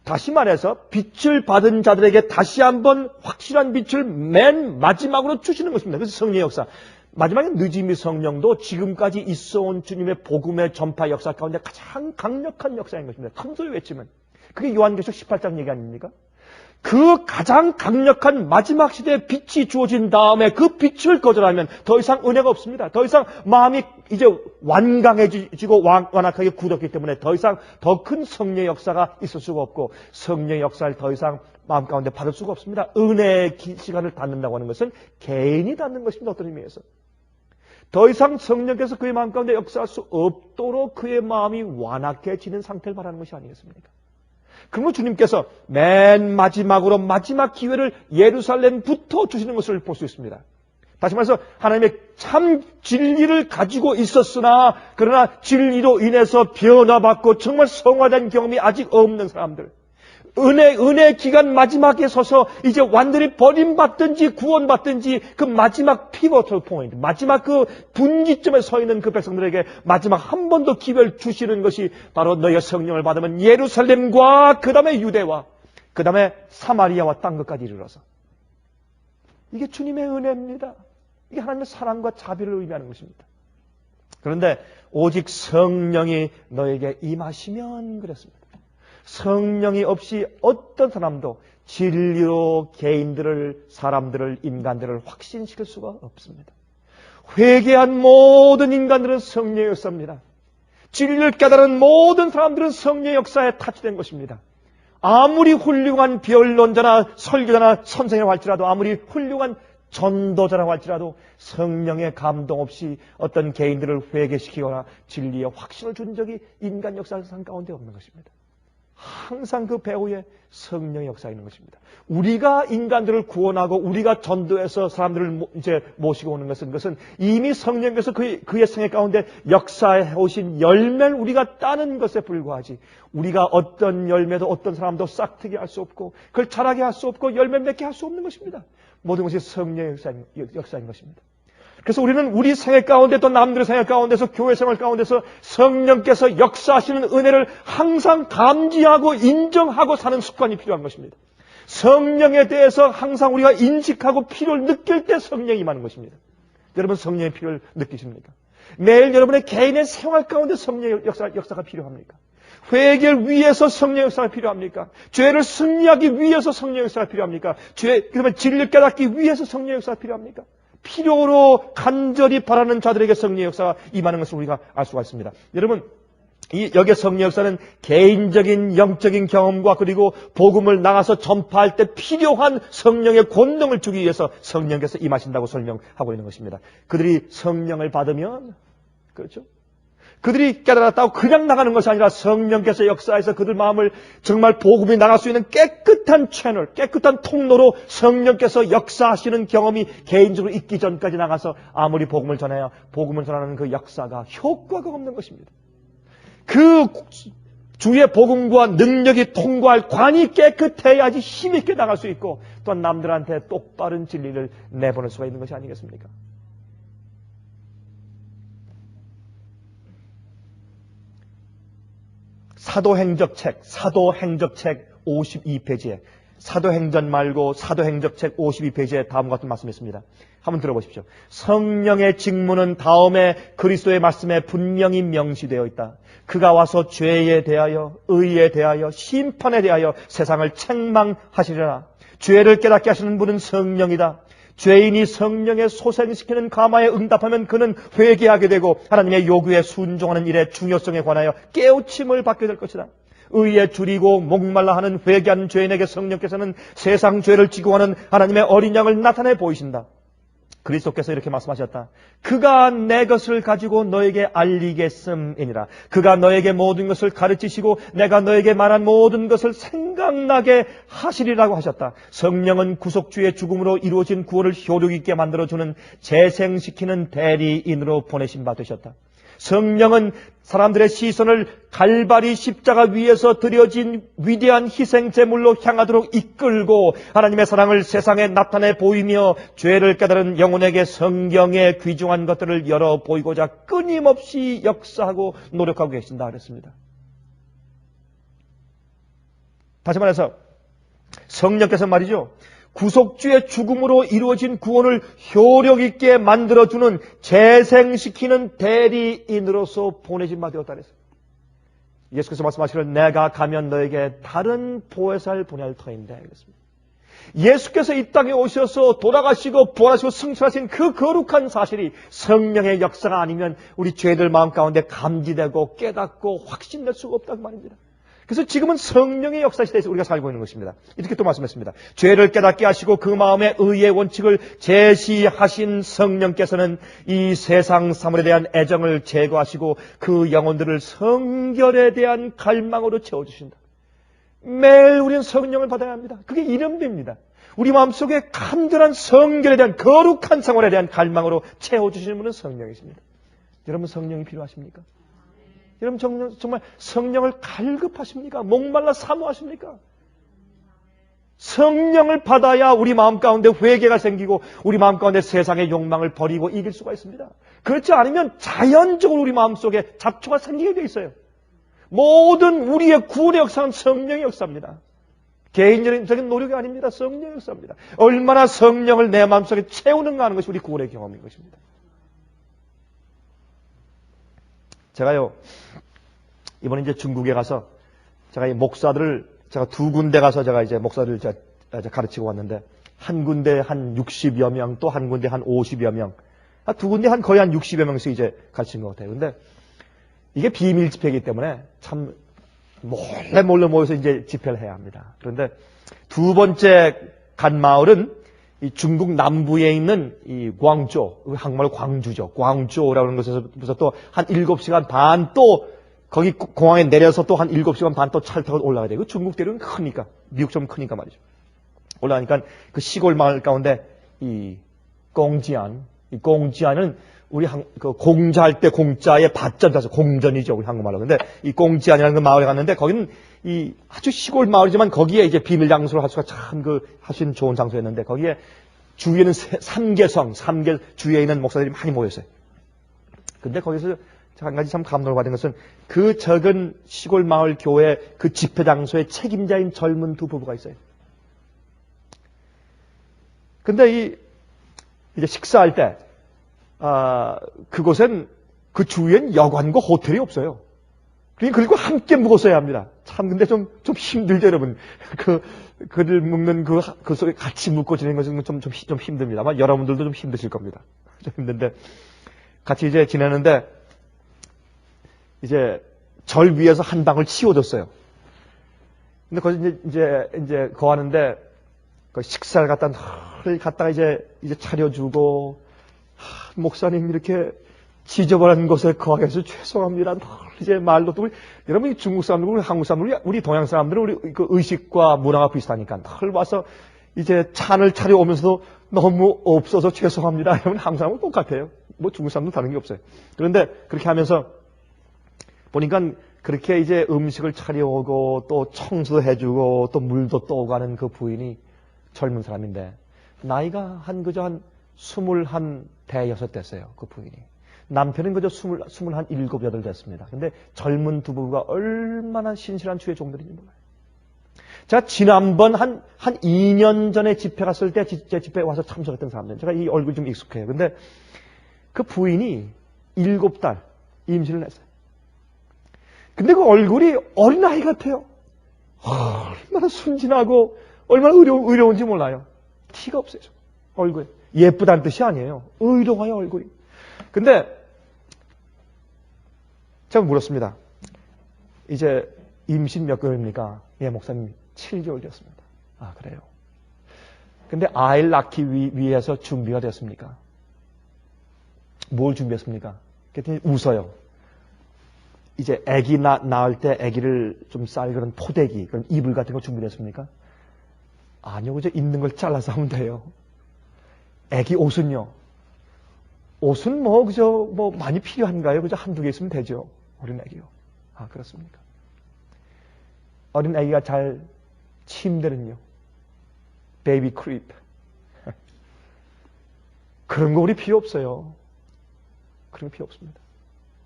다시 말해서 빛을 받은 자들에게 다시 한번 확실한 빛을 맨 마지막으로 주시는 것입니다. 그래서 성령의 역사. 마지막에 늦음이 성령도 지금까지 있어온 주님의 복음의 전파 역사 가운데 가장 강력한 역사인 것입니다. 큰 소리 외치면. 그게 요한계시록 18장 얘기 아닙니까? 그 가장 강력한 마지막 시대에 빛이 주어진 다음에 그 빛을 거절하면 더 이상 은혜가 없습니다. 더 이상 마음이 이제 완강해지고 완악하게 굳었기 때문에 더 이상 더 큰 성령의 역사가 있을 수가 없고 성령의 역사를 더 이상 마음 가운데 받을 수가 없습니다. 은혜의 시간을 닫는다고 하는 것은 개인이 닫는 것입니다. 어떤 의미에서. 더 이상 성령께서 그의 마음 가운데 역사할 수 없도록 그의 마음이 완악해지는 상태를 바라는 것이 아니겠습니까? 그러므로 주님께서 맨 마지막으로 마지막 기회를 예루살렘부터 주시는 것을 볼 수 있습니다. 다시 말해서 하나님의 참 진리를 가지고 있었으나 그러나 진리로 인해서 변화받고 정말 성화된 경험이 아직 없는 사람들, 은혜 기간 마지막에 서서 이제 완전히 버림받든지 구원받든지 그 마지막 피보털 포인트, 마지막 그 분기점에 서 있는 그 백성들에게 마지막 한 번 더 기회를 주시는 것이 바로 너희가 성령을 받으면 예루살렘과 그 다음에 유대와 그 다음에 사마리아와 땅 끝까지 이르러서. 이게 주님의 은혜입니다. 이게 하나님의 사랑과 자비를 의미하는 것입니다. 그런데 오직 성령이 너에게 임하시면 그랬습니다. 성령이 없이 어떤 사람도 진리로 개인들을, 사람들을, 인간들을 확신시킬 수가 없습니다. 회개한 모든 인간들은 성령의 역사입니다. 진리를 깨달은 모든 사람들은 성령의 역사에 타치된 것입니다. 아무리 훌륭한 변론자나 설교자나 선생이라고 할지라도, 아무리 훌륭한 전도자라고 할지라도 성령의 감동 없이 어떤 개인들을 회개시키거나 진리의 확신을 준 적이 인간 역사상 가운데 없는 것입니다. 항상 그 배후에 성령의 역사가 있는 것입니다. 우리가 인간들을 구원하고 우리가 전도해서 사람들을 이제 모시고 오는 그것은 이미 성령께서 그의 생애 가운데 역사해 오신 열매를 우리가 따는 것에 불과하지, 우리가 어떤 열매도 어떤 사람도 싹트게 할 수 없고 그걸 자라게 할 수 없고 열매 맺게 할 수 없는 것입니다. 모든 것이 성령의 역사인 것입니다. 그래서 우리는 우리 생애 가운데 또 남들의 생애 가운데서 교회 생활 가운데서 성령께서 역사하시는 은혜를 항상 감지하고 인정하고 사는 습관이 필요한 것입니다. 성령에 대해서 항상 우리가 인식하고 필요를 느낄 때 성령이 임하는 것입니다. 여러분 성령의 필요를 느끼십니까? 매일 여러분의 개인의 생활 가운데 성령의 역사가 필요합니까? 회개를 위해서 성령의 역사가 필요합니까? 죄를 승리하기 위해서 성령의 역사가 필요합니까? 그러면 진리를 깨닫기 위해서 성령의 역사가 필요합니까? 필요로 간절히 바라는 자들에게 성령의 역사가 임하는 것을 우리가 알 수가 있습니다. 여러분, 여기에 성령의 역사는 개인적인 영적인 경험과 그리고 복음을 나가서 전파할 때 필요한 성령의 권능을 주기 위해서 성령께서 임하신다고 설명하고 있는 것입니다. 그들이 성령을 받으면, 그렇죠? 그들이 깨달았다고 그냥 나가는 것이 아니라 성령께서 역사해서 그들 마음을 정말 복음이 나갈 수 있는 깨끗한 채널, 깨끗한 통로로 성령께서 역사하시는 경험이 개인적으로 있기 전까지 나가서 아무리 복음을 전해야 복음을 전하는 그 역사가 효과가 없는 것입니다. 그 주의 복음과 능력이 통과할 관이 깨끗해야지 힘있게 나갈 수 있고 또한 남들한테 똑바른 진리를 내보낼 수가 있는 것이 아니겠습니까? 사도행적책 52페이지에 사도행전 말고 사도행적책 52페이지에 다음과 같은 말씀이 있습니다. 한번 들어보십시오. 성령의 직무는 다음에 그리스도의 말씀에 분명히 명시되어 있다. 그가 와서 죄에 대하여 의에 대하여 심판에 대하여 세상을 책망하시리라. 죄를 깨닫게 하시는 분은 성령이다. 죄인이 성령에 소생시키는 감화에 응답하면 그는 회개하게 되고 하나님의 요구에 순종하는 일의 중요성에 관하여 깨우침을 받게 될 것이다. 의에 줄이고 목말라 하는 회개하는 죄인에게 성령께서는 세상 죄를 지고 하는 하나님의 어린 양을 나타내 보이신다. 그리스도께서 이렇게 말씀하셨다. 그가 내 것을 가지고 너에게 알리겠음이니라. 그가 너에게 모든 것을 가르치시고 내가 너에게 말한 모든 것을 생각나게 하시리라고 하셨다. 성령은 구속주의 죽음으로 이루어진 구원을 효력 있게 만들어주는 재생시키는 대리인으로 보내신 바 되셨다. 성령은 사람들의 시선을 갈바리 십자가 위에서 드려진 위대한 희생 제물로 향하도록 이끌고 하나님의 사랑을 세상에 나타내 보이며 죄를 깨달은 영혼에게 성경의 귀중한 것들을 열어 보이고자 끊임없이 역사하고 노력하고 계신다 그랬습니다. 다시 말해서 성령께서 말이죠, 구속주의 죽음으로 이루어진 구원을 효력 있게 만들어주는 재생시키는 대리인으로서 보내진 바 되었다 그랬어요. 예수께서 말씀하시기를 내가 가면 너에게 다른 보혜사를 보낼 터인데 그랬습니다. 예수께서 이 땅에 오셔서 돌아가시고 부활하시고 승천하신 그 거룩한 사실이 성령의 역사가 아니면 우리 죄들 마음 가운데 감지되고 깨닫고 확신될 수가 없다고 말입니다. 그래서 지금은 성령의 역사 시대에서 우리가 살고 있는 것입니다. 이렇게 또 말씀했습니다. 죄를 깨닫게 하시고 그 마음의 의의 원칙을 제시하신 성령께서는 이 세상 사물에 대한 애정을 제거하시고 그 영혼들을 성결에 대한 갈망으로 채워주신다. 매일 우리는 성령을 받아야 합니다. 그게 이름입니다. 우리 마음속에 간절한 성결에 대한 거룩한 생활에 대한 갈망으로 채워주시는 분은 성령이십니다. 여러분 성령이 필요하십니까? 여러분 정말 성령을 갈급하십니까? 목말라 사모하십니까? 성령을 받아야 우리 마음 가운데 회개가 생기고 우리 마음 가운데 세상의 욕망을 버리고 이길 수가 있습니다. 그렇지 않으면 자연적으로 우리 마음속에 잡초가 생기게 되어 있어요. 모든 우리의 구원의 역사는 성령의 역사입니다. 개인적인 노력이 아닙니다. 성령의 역사입니다. 얼마나 성령을 내 마음속에 채우는가 하는 것이 우리 구원의 경험인 것입니다. 제가요, 이번에 이제 중국에 가서 제가 이 목사들을 제가 두 군데 가서 제가 이제 목사들을 가르치고 왔는데 한 군데 한 60여 명, 또 한 군데 한 50여 명, 두 군데 거의 한 60여 명씩 이제 갇힌 것 같아요. 근데 이게 비밀 집회이기 때문에 참 몰래 모여서 이제 집회를 해야 합니다. 그런데 두 번째 간 마을은 이 중국 남부에 있는 이 광주, 한국말로 광주죠. 광주라고 하는 곳에서 또 한 7시간 반 또 거기 공항에 내려서 또 한 7시간 반 또 차를 타고 올라가야 돼요. 중국 대륙은 크니까, 미국처럼 크니까 말이죠. 올라가니까 그 시골 마을 가운데 이 공지안은 우리 그 공자할 때 공자의 밭전자서 공전이죠. 우리 한국말로. 근데 이 공지안이라는 그 마을에 갔는데 거기는 이 아주 시골 마을이지만 거기에 이제 비밀 장소를 할 수가 참 할 수 있는 좋은 장소였는데 거기에 주위에는 삼계 주위에 있는 목사들이 많이 모였어요. 근데 거기서 한 가지 참 감동을 받은 것은 그 적은 시골 마을 교회 그 집회 장소의 책임자인 젊은 두 부부가 있어요. 근데 이제 식사할 때, 그곳엔 그 주위엔 여관과 호텔이 없어요. 그리고 함께 묵었어야 합니다. 참, 근데 좀 힘들죠, 여러분. 그들 묵는 그 속에 같이 묵고 지내는 것은 좀 힘듭니다. 아마 여러분들도 좀 힘드실 겁니다. 좀 힘든데, 같이 이제 지내는데, 이제 절 위에서 한 방을 치워줬어요. 근데 거기 이제 거하는데, 그 식사를 갖다가 이제 차려주고, 목사님 이렇게 지저분한 곳에 거하게 해서 죄송합니다. 이제 말도 또 여러분 중국 사람들, 한국 사람들, 우리 동양 사람들은 우리 그 의식과 문화가 비슷하니까 늘 와서 이제 찬을 차려오면서도 너무 없어서 죄송합니다. 여러분 한국 사람은 똑같아요. 뭐 중국 사람도 다른 게 없어요. 그런데 그렇게 하면서 보니까 그렇게 이제 음식을 차려오고 또 청소도 해주고 또 물도 떠오고 하는 그 부인이 젊은 사람인데 나이가 한 21, 대여섯 됐어요. 그 부인이. 남편은 그저 21, 7 됐습니다. 근데 젊은 두 부부가 얼마나 신실한 주의 종들인지 몰라요. 제가 지난번 한 2년 전에 집회 갔을 때 제 집회에 와서 참석했던 사람들. 제가 이 얼굴이 좀 익숙해요. 근데 그 부인이 7달 임신을 했어요. 근데 그 얼굴이 어린아이 같아요. 얼마나 순진하고 얼마나 의로운지 몰라요. 티가 없어요. 얼굴에. 예쁘다는 뜻이 아니에요. 의로워요, 얼굴이. 근데 제가 물었습니다. 이제 임신 몇 개월입니까? 예, 목사님 7개월 되었습니다. 아, 그래요. 근데 아이를 낳기 위해서 준비가 됐습니까? 뭘 준비했습니까? 그랬더니 웃어요. 이제 아기 낳을 때 아기를 좀 쌀 그런 포대기, 그런 이불 같은 거 준비됐습니까? 아니요, 그저 있는 걸 잘라서 하면 돼요. 아기 옷은요? 옷은 그저 많이 필요한가요? 그저 한두 개 있으면 되죠. 어린 아기요. 아, 그렇습니까? 어린 아기가 잘 침대는요? 베이비 크립. 그런 거 우리 필요 없어요. 그런 거 필요 없습니다.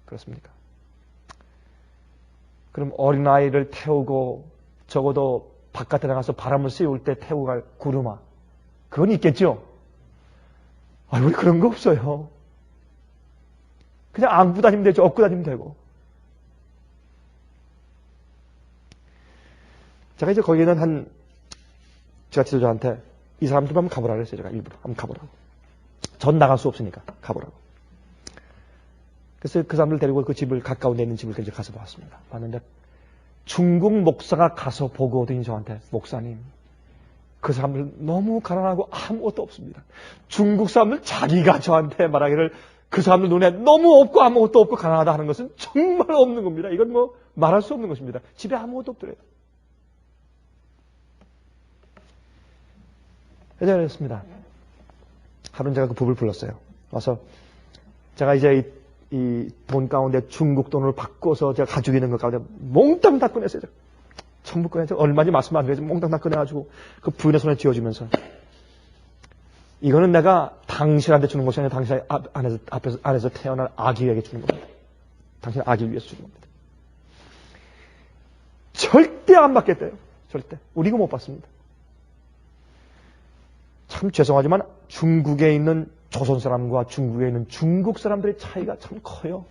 그렇습니까? 그럼 어린아이를 태우고 적어도 바깥에 나가서 바람을 쐬울 때 태우고 갈 구루마. 그건 있겠죠? 아, 우리 그런 거 없어요. 그냥 안고 다니면 되죠. 업고 다니면 되고. 제가 이제 거기는 제가 지도자한테 이 사람들 한번 가보라 그랬어요. 제가 일부러 한번 가보라고. 전 나갈 수 없으니까 가보라고. 그래서 그 사람들 데리고 그 집을 가까운 데 있는 집을 이제 가서 봤습니다. 봤는데 중국 목사가 가서 보거든요. 저한테 목사님. 그 사람들 너무 가난하고 아무것도 없습니다. 중국 사람들 자기가 저한테 말하기를 그 사람들 눈에 너무 없고 아무것도 없고 가난하다 하는 것은 정말 없는 겁니다. 이건 말할 수 없는 것입니다. 집에 아무것도 없더래요. 그래서 그랬습니다. 하루는 제가 그 부부를 불렀어요. 와서 제가 이제 이 돈 가운데 중국 돈을 바꿔서 제가 가지고 있는 것 가운데 몽땅 다 꺼냈어요. 전부 꺼내서 얼마인지 말씀 안 드려서 몽땅 다 꺼내가지고 그 부인의 손에 쥐어주면서 이거는 내가 당신한테 주는 것이 아니라 당신 안에서 태어난 아기에게 주는 겁니다. 당신 아기를 위해서 주는 겁니다. 절대 안 받겠대요. 절대. 우리 이거 못 받습니다. 참 죄송하지만 중국에 있는 조선 사람과 중국에 있는 중국 사람들의 차이가 참 커요.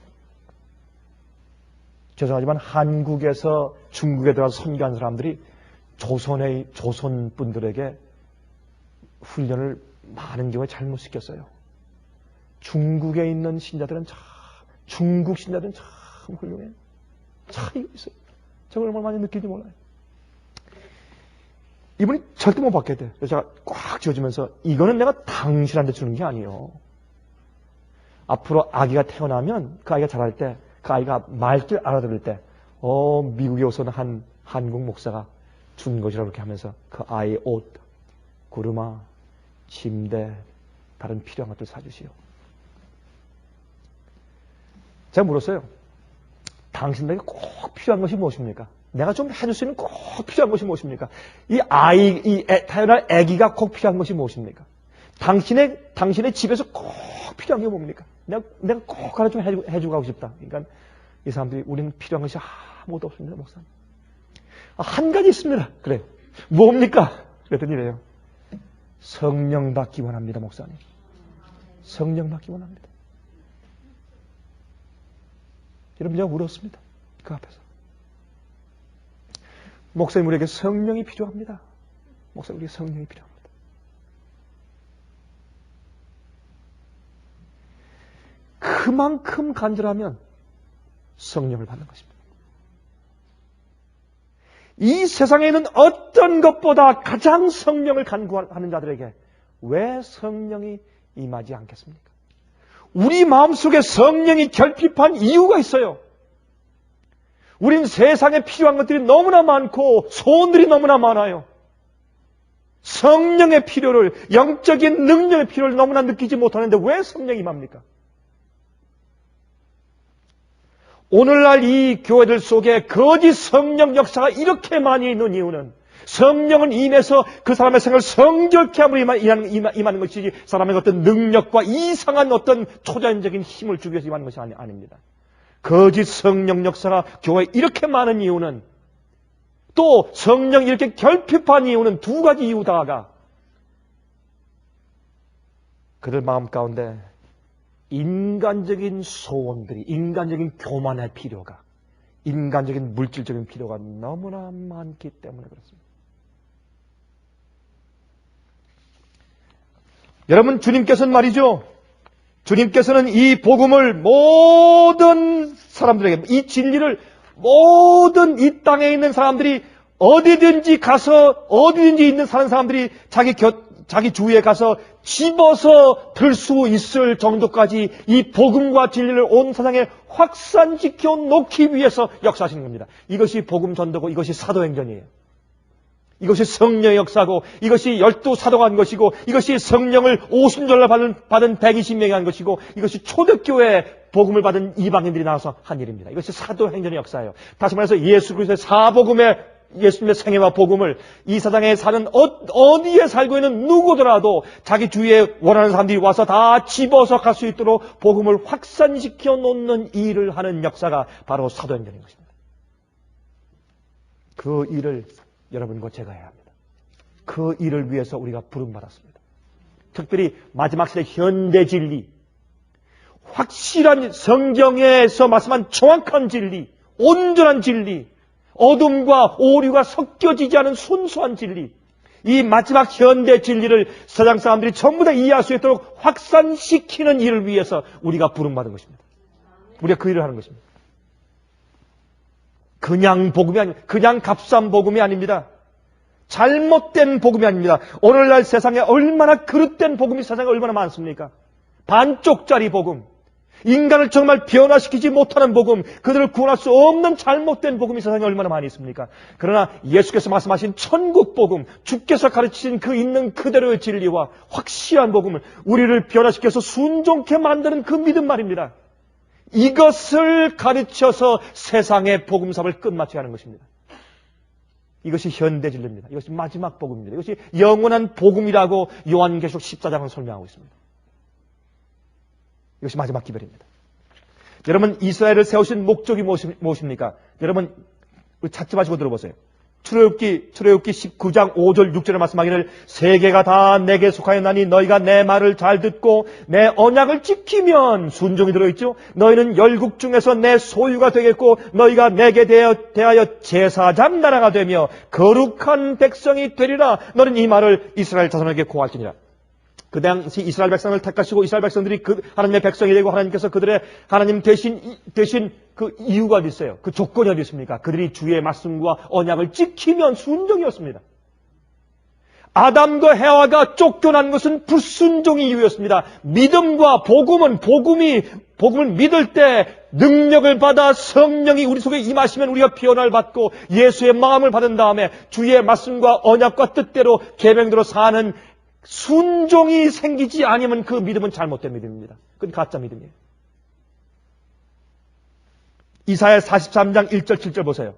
죄송하지만 한국에서 중국에 들어가서 선교한 사람들이 조선 분들에게 훈련을 많은 경우에 잘못 시켰어요. 중국에 있는 신자들은 중국 신자들은 참 훌륭해요. 차이가 있어요. 저걸 얼마나 많이 느끼는지 몰라요. 이분이 절대 못 받게 돼. 그래서 제가 꽉 쥐어주면서 이거는 내가 당신한테 주는 게 아니에요. 앞으로 아기가 태어나면 그 아이가 자랄 때, 그 아이가 말귀를 알아들을 때, 미국에 오서는 한 한국 목사가 준 것이라고 이렇게 하면서 그 아이의 옷, 구르마, 침대, 다른 필요한 것들 사주시오. 제가 물었어요. 당신에게 꼭 필요한 것이 무엇입니까? 내가 좀 해줄 수 있는 꼭 필요한 것이 무엇입니까? 태어날 아기가 꼭 필요한 것이 무엇입니까? 당신의 집에서 꼭 필요한 게 뭡니까? 내가 꼭 하나 좀 해주고 가고 싶다. 그러니까 이 사람들이 우리는 필요한 것이 아무것도 없습니다, 목사님. 한 가지 있습니다. 그래요. 뭡니까? 그랬더니 이래요. 성령 받기 원합니다, 목사님. 성령 받기 원합니다. 여러분, 제가 울었습니다. 그 앞에서. 목사님, 우리에게 성령이 필요합니다. 목사님, 우리에게 성령이 필요합니다. 그만큼 간절하면 성령을 받는 것입니다. 이 세상에 있는 어떤 것보다 가장 성령을 간구하는 자들에게 왜 성령이 임하지 않겠습니까? 우리 마음속에 성령이 결핍한 이유가 있어요. 우린 세상에 필요한 것들이 너무나 많고 소원들이 너무나 많아요. 성령의 필요를, 영적인 능력의 필요를 너무나 느끼지 못하는데 왜 성령이 임합니까? 오늘날 이 교회들 속에 거짓 성령 역사가 이렇게 많이 있는 이유는 성령은 임해서 그 사람의 생을 성결케 함으로 임하는 것이지 사람의 어떤 능력과 이상한 어떤 초자연적인 힘을 주기 위해서 임하는 것이 아닙니다. 거짓 성령 역사가 교회에 이렇게 많은 이유는 또 성령이 이렇게 결핍한 이유는 두 가지 이유다가 그들 마음 가운데 인간적인 소원들이, 인간적인 교만의 필요가, 인간적인 물질적인 필요가 너무나 많기 때문에 그렇습니다. 여러분, 주님께서는 말이죠. 주님께서는 이 복음을 모든 사람들에게, 이 진리를 모든 이 땅에 있는 사람들이 어디든지 가서, 어디든지 있는 사는 사람들이 자기 주위에 가서 집어서 들 수 있을 정도까지 이 복음과 진리를 온 세상에 확산시켜 놓기 위해서 역사하시는 겁니다. 이것이 복음 전도고 이것이 사도행전이에요. 이것이 성령의 역사고 이것이 12사도가 한 것이고 이것이 성령을 오순절날 받은 120명이 한 것이고 이것이 초대교회 복음을 받은 이방인들이 나와서 한 일입니다. 이것이 사도행전의 역사예요. 다시 말해서 예수 그리스도의 사복음의 예수님의 생애와 복음을 이 세상에 사는 어디에 살고 있는 누구더라도 자기 주위에 원하는 사람들이 와서 다 집어서 갈 수 있도록 복음을 확산시켜 놓는 일을 하는 역사가 바로 사도행전인 것입니다. 그 일을 여러분과 제가 해야 합니다. 그 일을 위해서 우리가 부름받았습니다. 특별히 마지막 시대 현대 진리, 확실한 성경에서 말씀한 정확한 진리, 온전한 진리, 어둠과 오류가 섞여지지 않은 순수한 진리, 이 마지막 현대 진리를 세상 사람들이 전부 다 이해할 수 있도록 확산시키는 일을 위해서 우리가 부름받은 것입니다. 우리가 그 일을 하는 것입니다. 그냥 복음이 아닙니다. 그냥 값싼 복음이 아닙니다. 잘못된 복음이 아닙니다. 오늘날 세상에 얼마나 그릇된 복음이 세상에 얼마나 많습니까? 반쪽짜리 복음, 인간을 정말 변화시키지 못하는 복음, 그들을 구원할 수 없는 잘못된 복음이 세상에 얼마나 많이 있습니까? 그러나 예수께서 말씀하신 천국 복음, 주께서 가르치신 그 있는 그대로의 진리와 확실한 복음을 우리를 변화시켜서 순종케 만드는 그 믿음 말입니다. 이것을 가르쳐서 세상의 복음사업을 끝마쳐야 하는 것입니다. 이것이 현대 진리입니다. 이것이 마지막 복음입니다. 이것이 영원한 복음이라고 요한계시록 14장은 설명하고 있습니다. 이것이 마지막 기별입니다. 여러분, 이스라엘을 세우신 목적이 무엇입니까? 여러분, 찾지 마시고 들어보세요. 출애굽기 19장 5절 6절에 말씀하기를 세계가 다 내게 속하였나니 너희가 내 말을 잘 듣고 내 언약을 지키면 순종이 들어있죠. 너희는 열국 중에서 내 소유가 되겠고 너희가 내게 대하여 제사장 나라가 되며 거룩한 백성이 되리라. 너는 이 말을 이스라엘 자손에게 고할지니라. 그 당시 이스라엘 백성을 택하시고 이스라엘 백성들이 그 하나님의 백성이 되고 하나님께서 그들의 하나님 대신 그 이유가 어디 있어요? 그 조건이 어디 있습니까? 그들이 주의 말씀과 언약을 지키면 순종이었습니다. 아담과 해와가 쫓겨난 것은 불순종의 이유였습니다. 믿음과 복음을 믿을 때 능력을 받아 성령이 우리 속에 임하시면 우리가 피언을 받고 예수의 마음을 받은 다음에 주의 말씀과 언약과 뜻대로 계명대로 사는 순종이 생기지 아니면 그 믿음은 잘못된 믿음입니다. 그건 가짜 믿음이에요. 이사야 43장 1절 7절 보세요.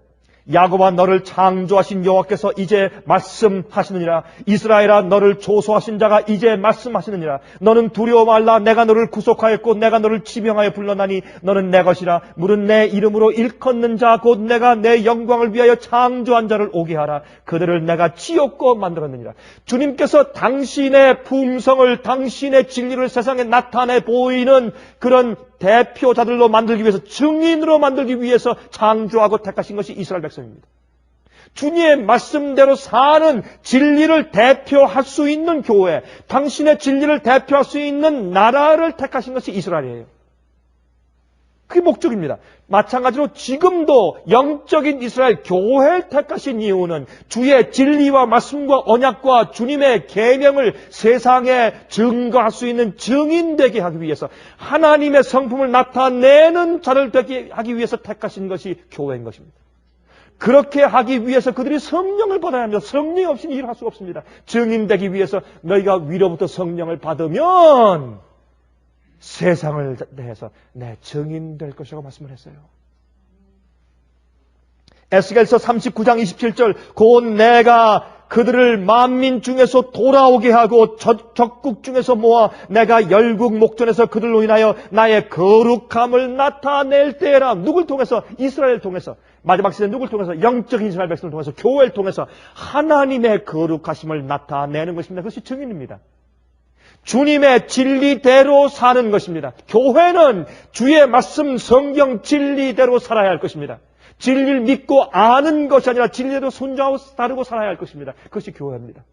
야곱아 너를 창조하신 여호와께서 이제 말씀하시느니라. 이스라엘아 너를 조소하신 자가 이제 말씀하시느니라. 너는 두려워 말라. 내가 너를 구속하였고 내가 너를 지명하여 불러나니 너는 내 것이라. 물은 내 이름으로 일컫는 자 곧 내가 내 영광을 위하여 창조한 자를 오게 하라. 그들을 내가 지었고 만들었느니라. 주님께서 당신의 품성을, 당신의 진리를 세상에 나타내 보이는 그런 대표자들로 만들기 위해서, 증인으로 만들기 위해서 창조하고 택하신 것이 이스라엘 백성입니다. 주님의 말씀대로 사는 진리를 대표할 수 있는 교회, 당신의 진리를 대표할 수 있는 나라를 택하신 것이 이스라엘이에요. 그게 목적입니다. 마찬가지로 지금도 영적인 이스라엘 교회를 택하신 이유는 주의 진리와 말씀과 언약과 주님의 계명을 세상에 증거할 수 있는 증인 되게 하기 위해서, 하나님의 성품을 나타내는 자를 되게 하기 위해서 택하신 것이 교회인 것입니다. 그렇게 하기 위해서 그들이 성령을 받아야 합니다. 성령이 없이는 일을 할 수가 없습니다. 증인 되기 위해서 너희가 위로부터 성령을 받으면 세상을 대해서 내 증인 될 것이라고 말씀을 했어요. 에스겔서 39장 27절 곧 내가 그들을 만민 중에서 돌아오게 하고 적국 중에서 모아 내가 열국 목전에서 그들로 인하여 나의 거룩함을 나타낼 때라. 누굴 통해서? 이스라엘을 통해서. 마지막 시대 누굴 통해서? 영적인 이스라엘 백성을 통해서, 교회를 통해서 하나님의 거룩하심을 나타내는 것입니다. 그것이 증인입니다. 주님의 진리대로 사는 것입니다. 교회는 주의 말씀, 성경 진리대로 살아야 할 것입니다. 진리를 믿고 아는 것이 아니라 진리대로 순종하고 따르고 살아야 할 것입니다. 그것이 교회입니다.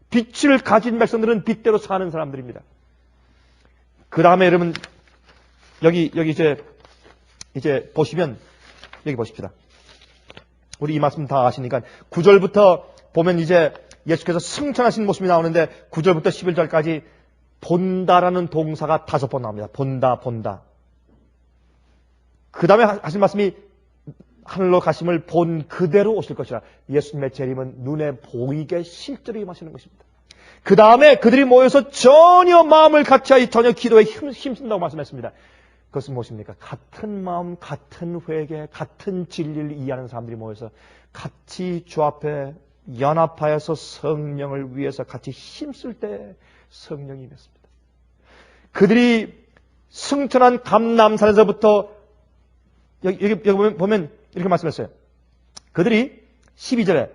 빛을 가진 백성들은 빛대로 사는 사람들입니다. 그 다음에 여러분 여기 이제 보시면 여기 보십시다. 우리 이 말씀 다 아시니까 9절부터 보면 이제 예수께서 승천하신 모습이 나오는데 9절부터 11절까지 본다라는 동사가 5번 나옵니다. 본다. 그 다음에 하신 말씀이 하늘로 가심을 본 그대로 오실 것이라. 예수님의 재림은 눈에 보이게 실제로 임하시는 것입니다. 그 다음에 그들이 모여서 전혀 마음을 같이하여 전혀 기도에 힘쓴다고 말씀했습니다. 그것은 무엇입니까? 같은 마음, 같은 회개, 같은 진리를 이해하는 사람들이 모여서 같이 주 앞에 연합하여서 성령을 위해서 같이 힘쓸 때 성령이 임했습니다. 그들이 승천한 감람산에서부터 여기 보면 이렇게 말씀했어요. 그들이 12절에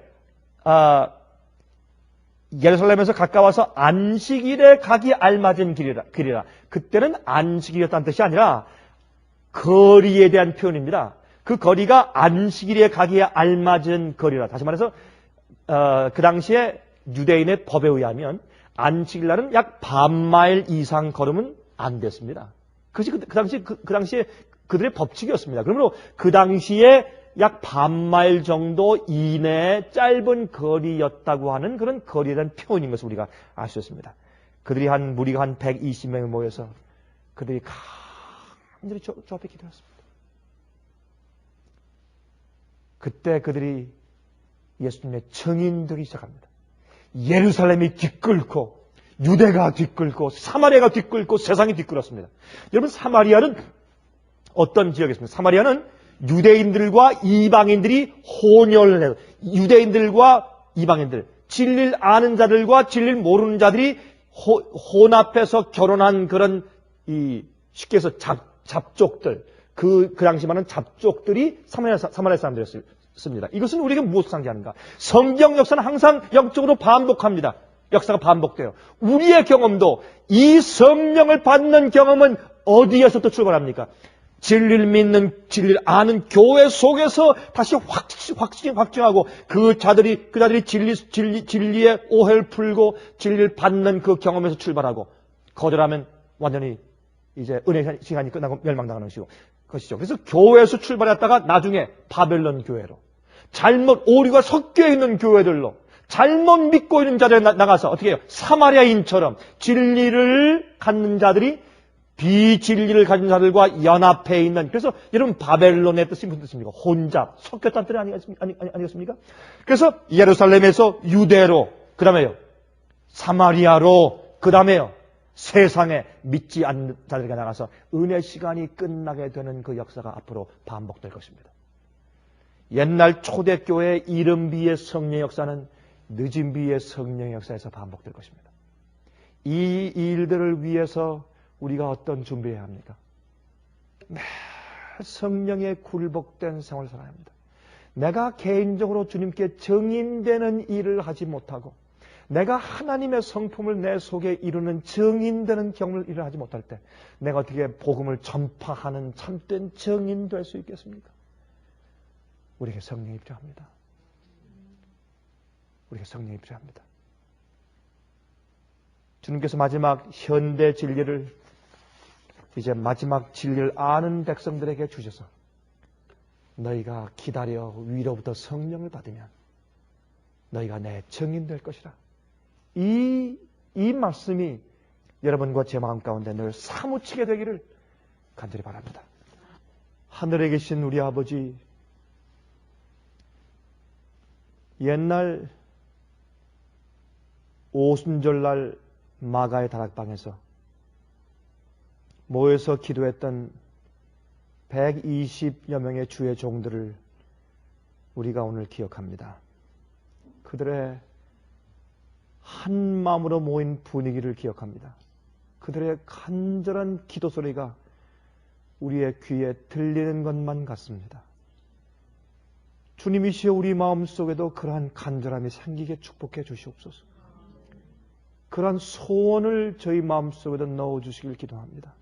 예루살렘에서 가까워서 안식일에 가기 알맞은 길이라. 그때는 안식일이었다는 뜻이 아니라 거리에 대한 표현입니다. 그 거리가 안식일에 가기에 알맞은 거리라. 다시 말해서 그 당시에 유대인의 법에 의하면 안식일 날은 약 반마일 이상 걸으면 안 됐습니다. 그것이 그 당시에 그들의 법칙이었습니다. 그러므로 그 당시에 약 반마일 정도 이내의 짧은 거리였다고 하는 그런 거리에 대한 표현인 것을 우리가 알 수 있습니다. 무리가 한 120명이 모여서 그들이 간절히 주 앞에 기도했습니다. 그때 그들이 예수님의 증인들이 시작합니다. 예루살렘이 뒤끓고 유대가 뒤끓고 사마리아가 뒤끓고 세상이 뒤끓었습니다. 여러분, 사마리아는 어떤 지역이었습니까? 사마리아는 유대인들과 이방인들이 혼혈을 해서, 유대인들과 이방인들, 진리를 아는 자들과 진리를 모르는 자들이 혼합해서 결혼한 그런 쉽게 해서 잡족들, 그 당시 많은 잡족들이 사마리아 사람들이었습니다. 이것은 우리에게 무엇을 상기하는가? 성경 역사는 항상 영적으로 반복합니다. 역사가 반복돼요. 우리의 경험도 이 성령을 받는 경험은 어디에서부터 출발합니까? 진리를 믿는, 진리를 아는 교회 속에서 다시 확증하고 그 자들이 진리의 오해를 풀고 진리를 받는 그 경험에서 출발하고, 거절하면 완전히 이제 은혜 시간이 끝나고 멸망당하는 것이죠. 그래서 교회에서 출발했다가 나중에 바벨론 교회로, 잘못 오류가 섞여 있는 교회들로, 잘못 믿고 있는 자들이 나가서 어떻게 해요? 사마리아인처럼 진리를 갖는 자들이 비진리를 가진 자들과 연합해 있는, 그래서 여러분 바벨론의 뜻이 무슨 뜻입니까? 혼잡, 섞였다는 뜻이 아니겠습니까? 그래서 예루살렘에서 유대로, 그 다음에요 사마리아로, 그 다음에요 세상에 믿지 않는 자들이 나가서 은혜 시간이 끝나게 되는 그 역사가 앞으로 반복될 것입니다. 옛날 초대교회의 이른 비의 성령의 역사는 늦은 비의 성령의 역사에서 반복될 것입니다. 이 일들을 위해서 우리가 어떤 준비해야 합니까? 매일 성령에 굴복된 생활을 살아야 합니다. 내가 개인적으로 주님께 증인되는 일을 하지 못하고, 내가 하나님의 성품을 내 속에 이루는 증인되는 경험을 일을 하지 못할 때 내가 어떻게 복음을 전파하는 참된 증인 될 수 있겠습니까? 우리에게 성령이 필요합니다. 우리에게 성령이 필요합니다. 주님께서 마지막 현대 진리를, 이제 마지막 진리를 아는 백성들에게 주셔서 너희가 기다려 위로부터 성령을 받으면 너희가 내 증인 될 것이라. 이 말씀이 여러분과 제 마음 가운데 늘 사무치게 되기를 간절히 바랍니다. 하늘에 계신 우리 아버지, 옛날 오순절날 마가의 다락방에서 모여서 기도했던 120여 명의 주의 종들을 우리가 오늘 기억합니다. 그들의 한 마음으로 모인 분위기를 기억합니다. 그들의 간절한 기도 소리가 우리의 귀에 들리는 것만 같습니다. 주님이시여 우리 마음속에도 그러한 간절함이 생기게 축복해 주시옵소서. 그러한 소원을 저희 마음속에도 넣어주시길 기도합니다.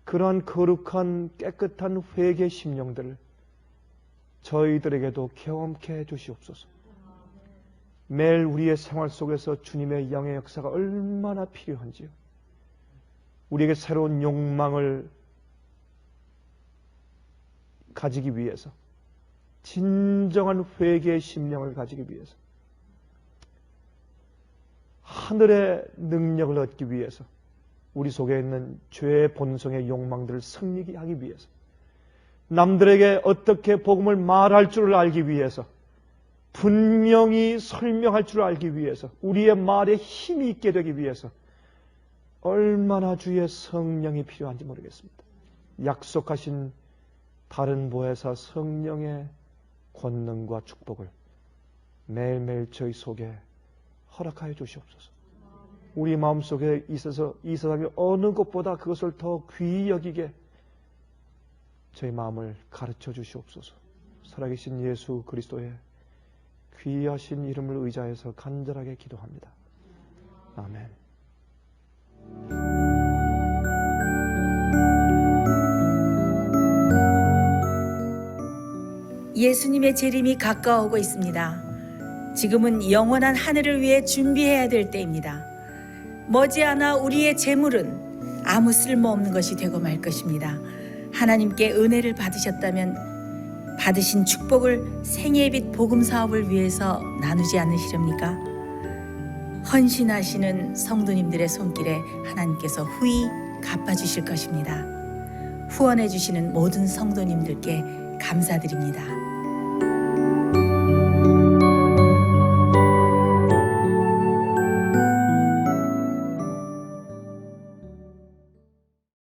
그러한 거룩한 깨끗한 회개 심령들을 저희들에게도 경험케 해 주시옵소서. 매일 우리의 생활 속에서 주님의 영의 역사가 얼마나 필요한지요. 우리에게 새로운 욕망을 가지기 위해서, 진정한 회개의 심령을 가지기 위해서, 하늘의 능력을 얻기 위해서, 우리 속에 있는 죄의 본성의 욕망들을 승리하게 하기 위해서, 남들에게 어떻게 복음을 말할 줄을 알기 위해서, 분명히 설명할 줄 알기 위해서, 우리의 말에 힘이 있게 되기 위해서 얼마나 주의 성령이 필요한지 모르겠습니다. 약속하신 다른 보혜사 성령의 권능과 축복을 매일매일 저희 속에 허락하여 주시옵소서. 우리 마음속에 있어서 이 세상의 어느 것보다 그것을 더 귀히 여기게 저희 마음을 가르쳐 주시옵소서. 살아계신 예수 그리스도의 귀하신 이름을 의지해서 간절하게 기도합니다. 아멘. 예수님의 재림이 가까워오고 있습니다. 지금은 영원한 하늘을 위해 준비해야 될 때입니다. 머지않아 우리의 재물은 아무 쓸모없는 것이 되고 말 것입니다. 하나님께 은혜를 받으셨다면 받으신 축복을 생애빛 복음 사업을 위해서 나누지 않으시렵니까? 헌신하시는 성도님들의 손길에 하나님께서 후히 갚아주실 것입니다. 후원해 주시는 모든 성도님들께 감사드립니다.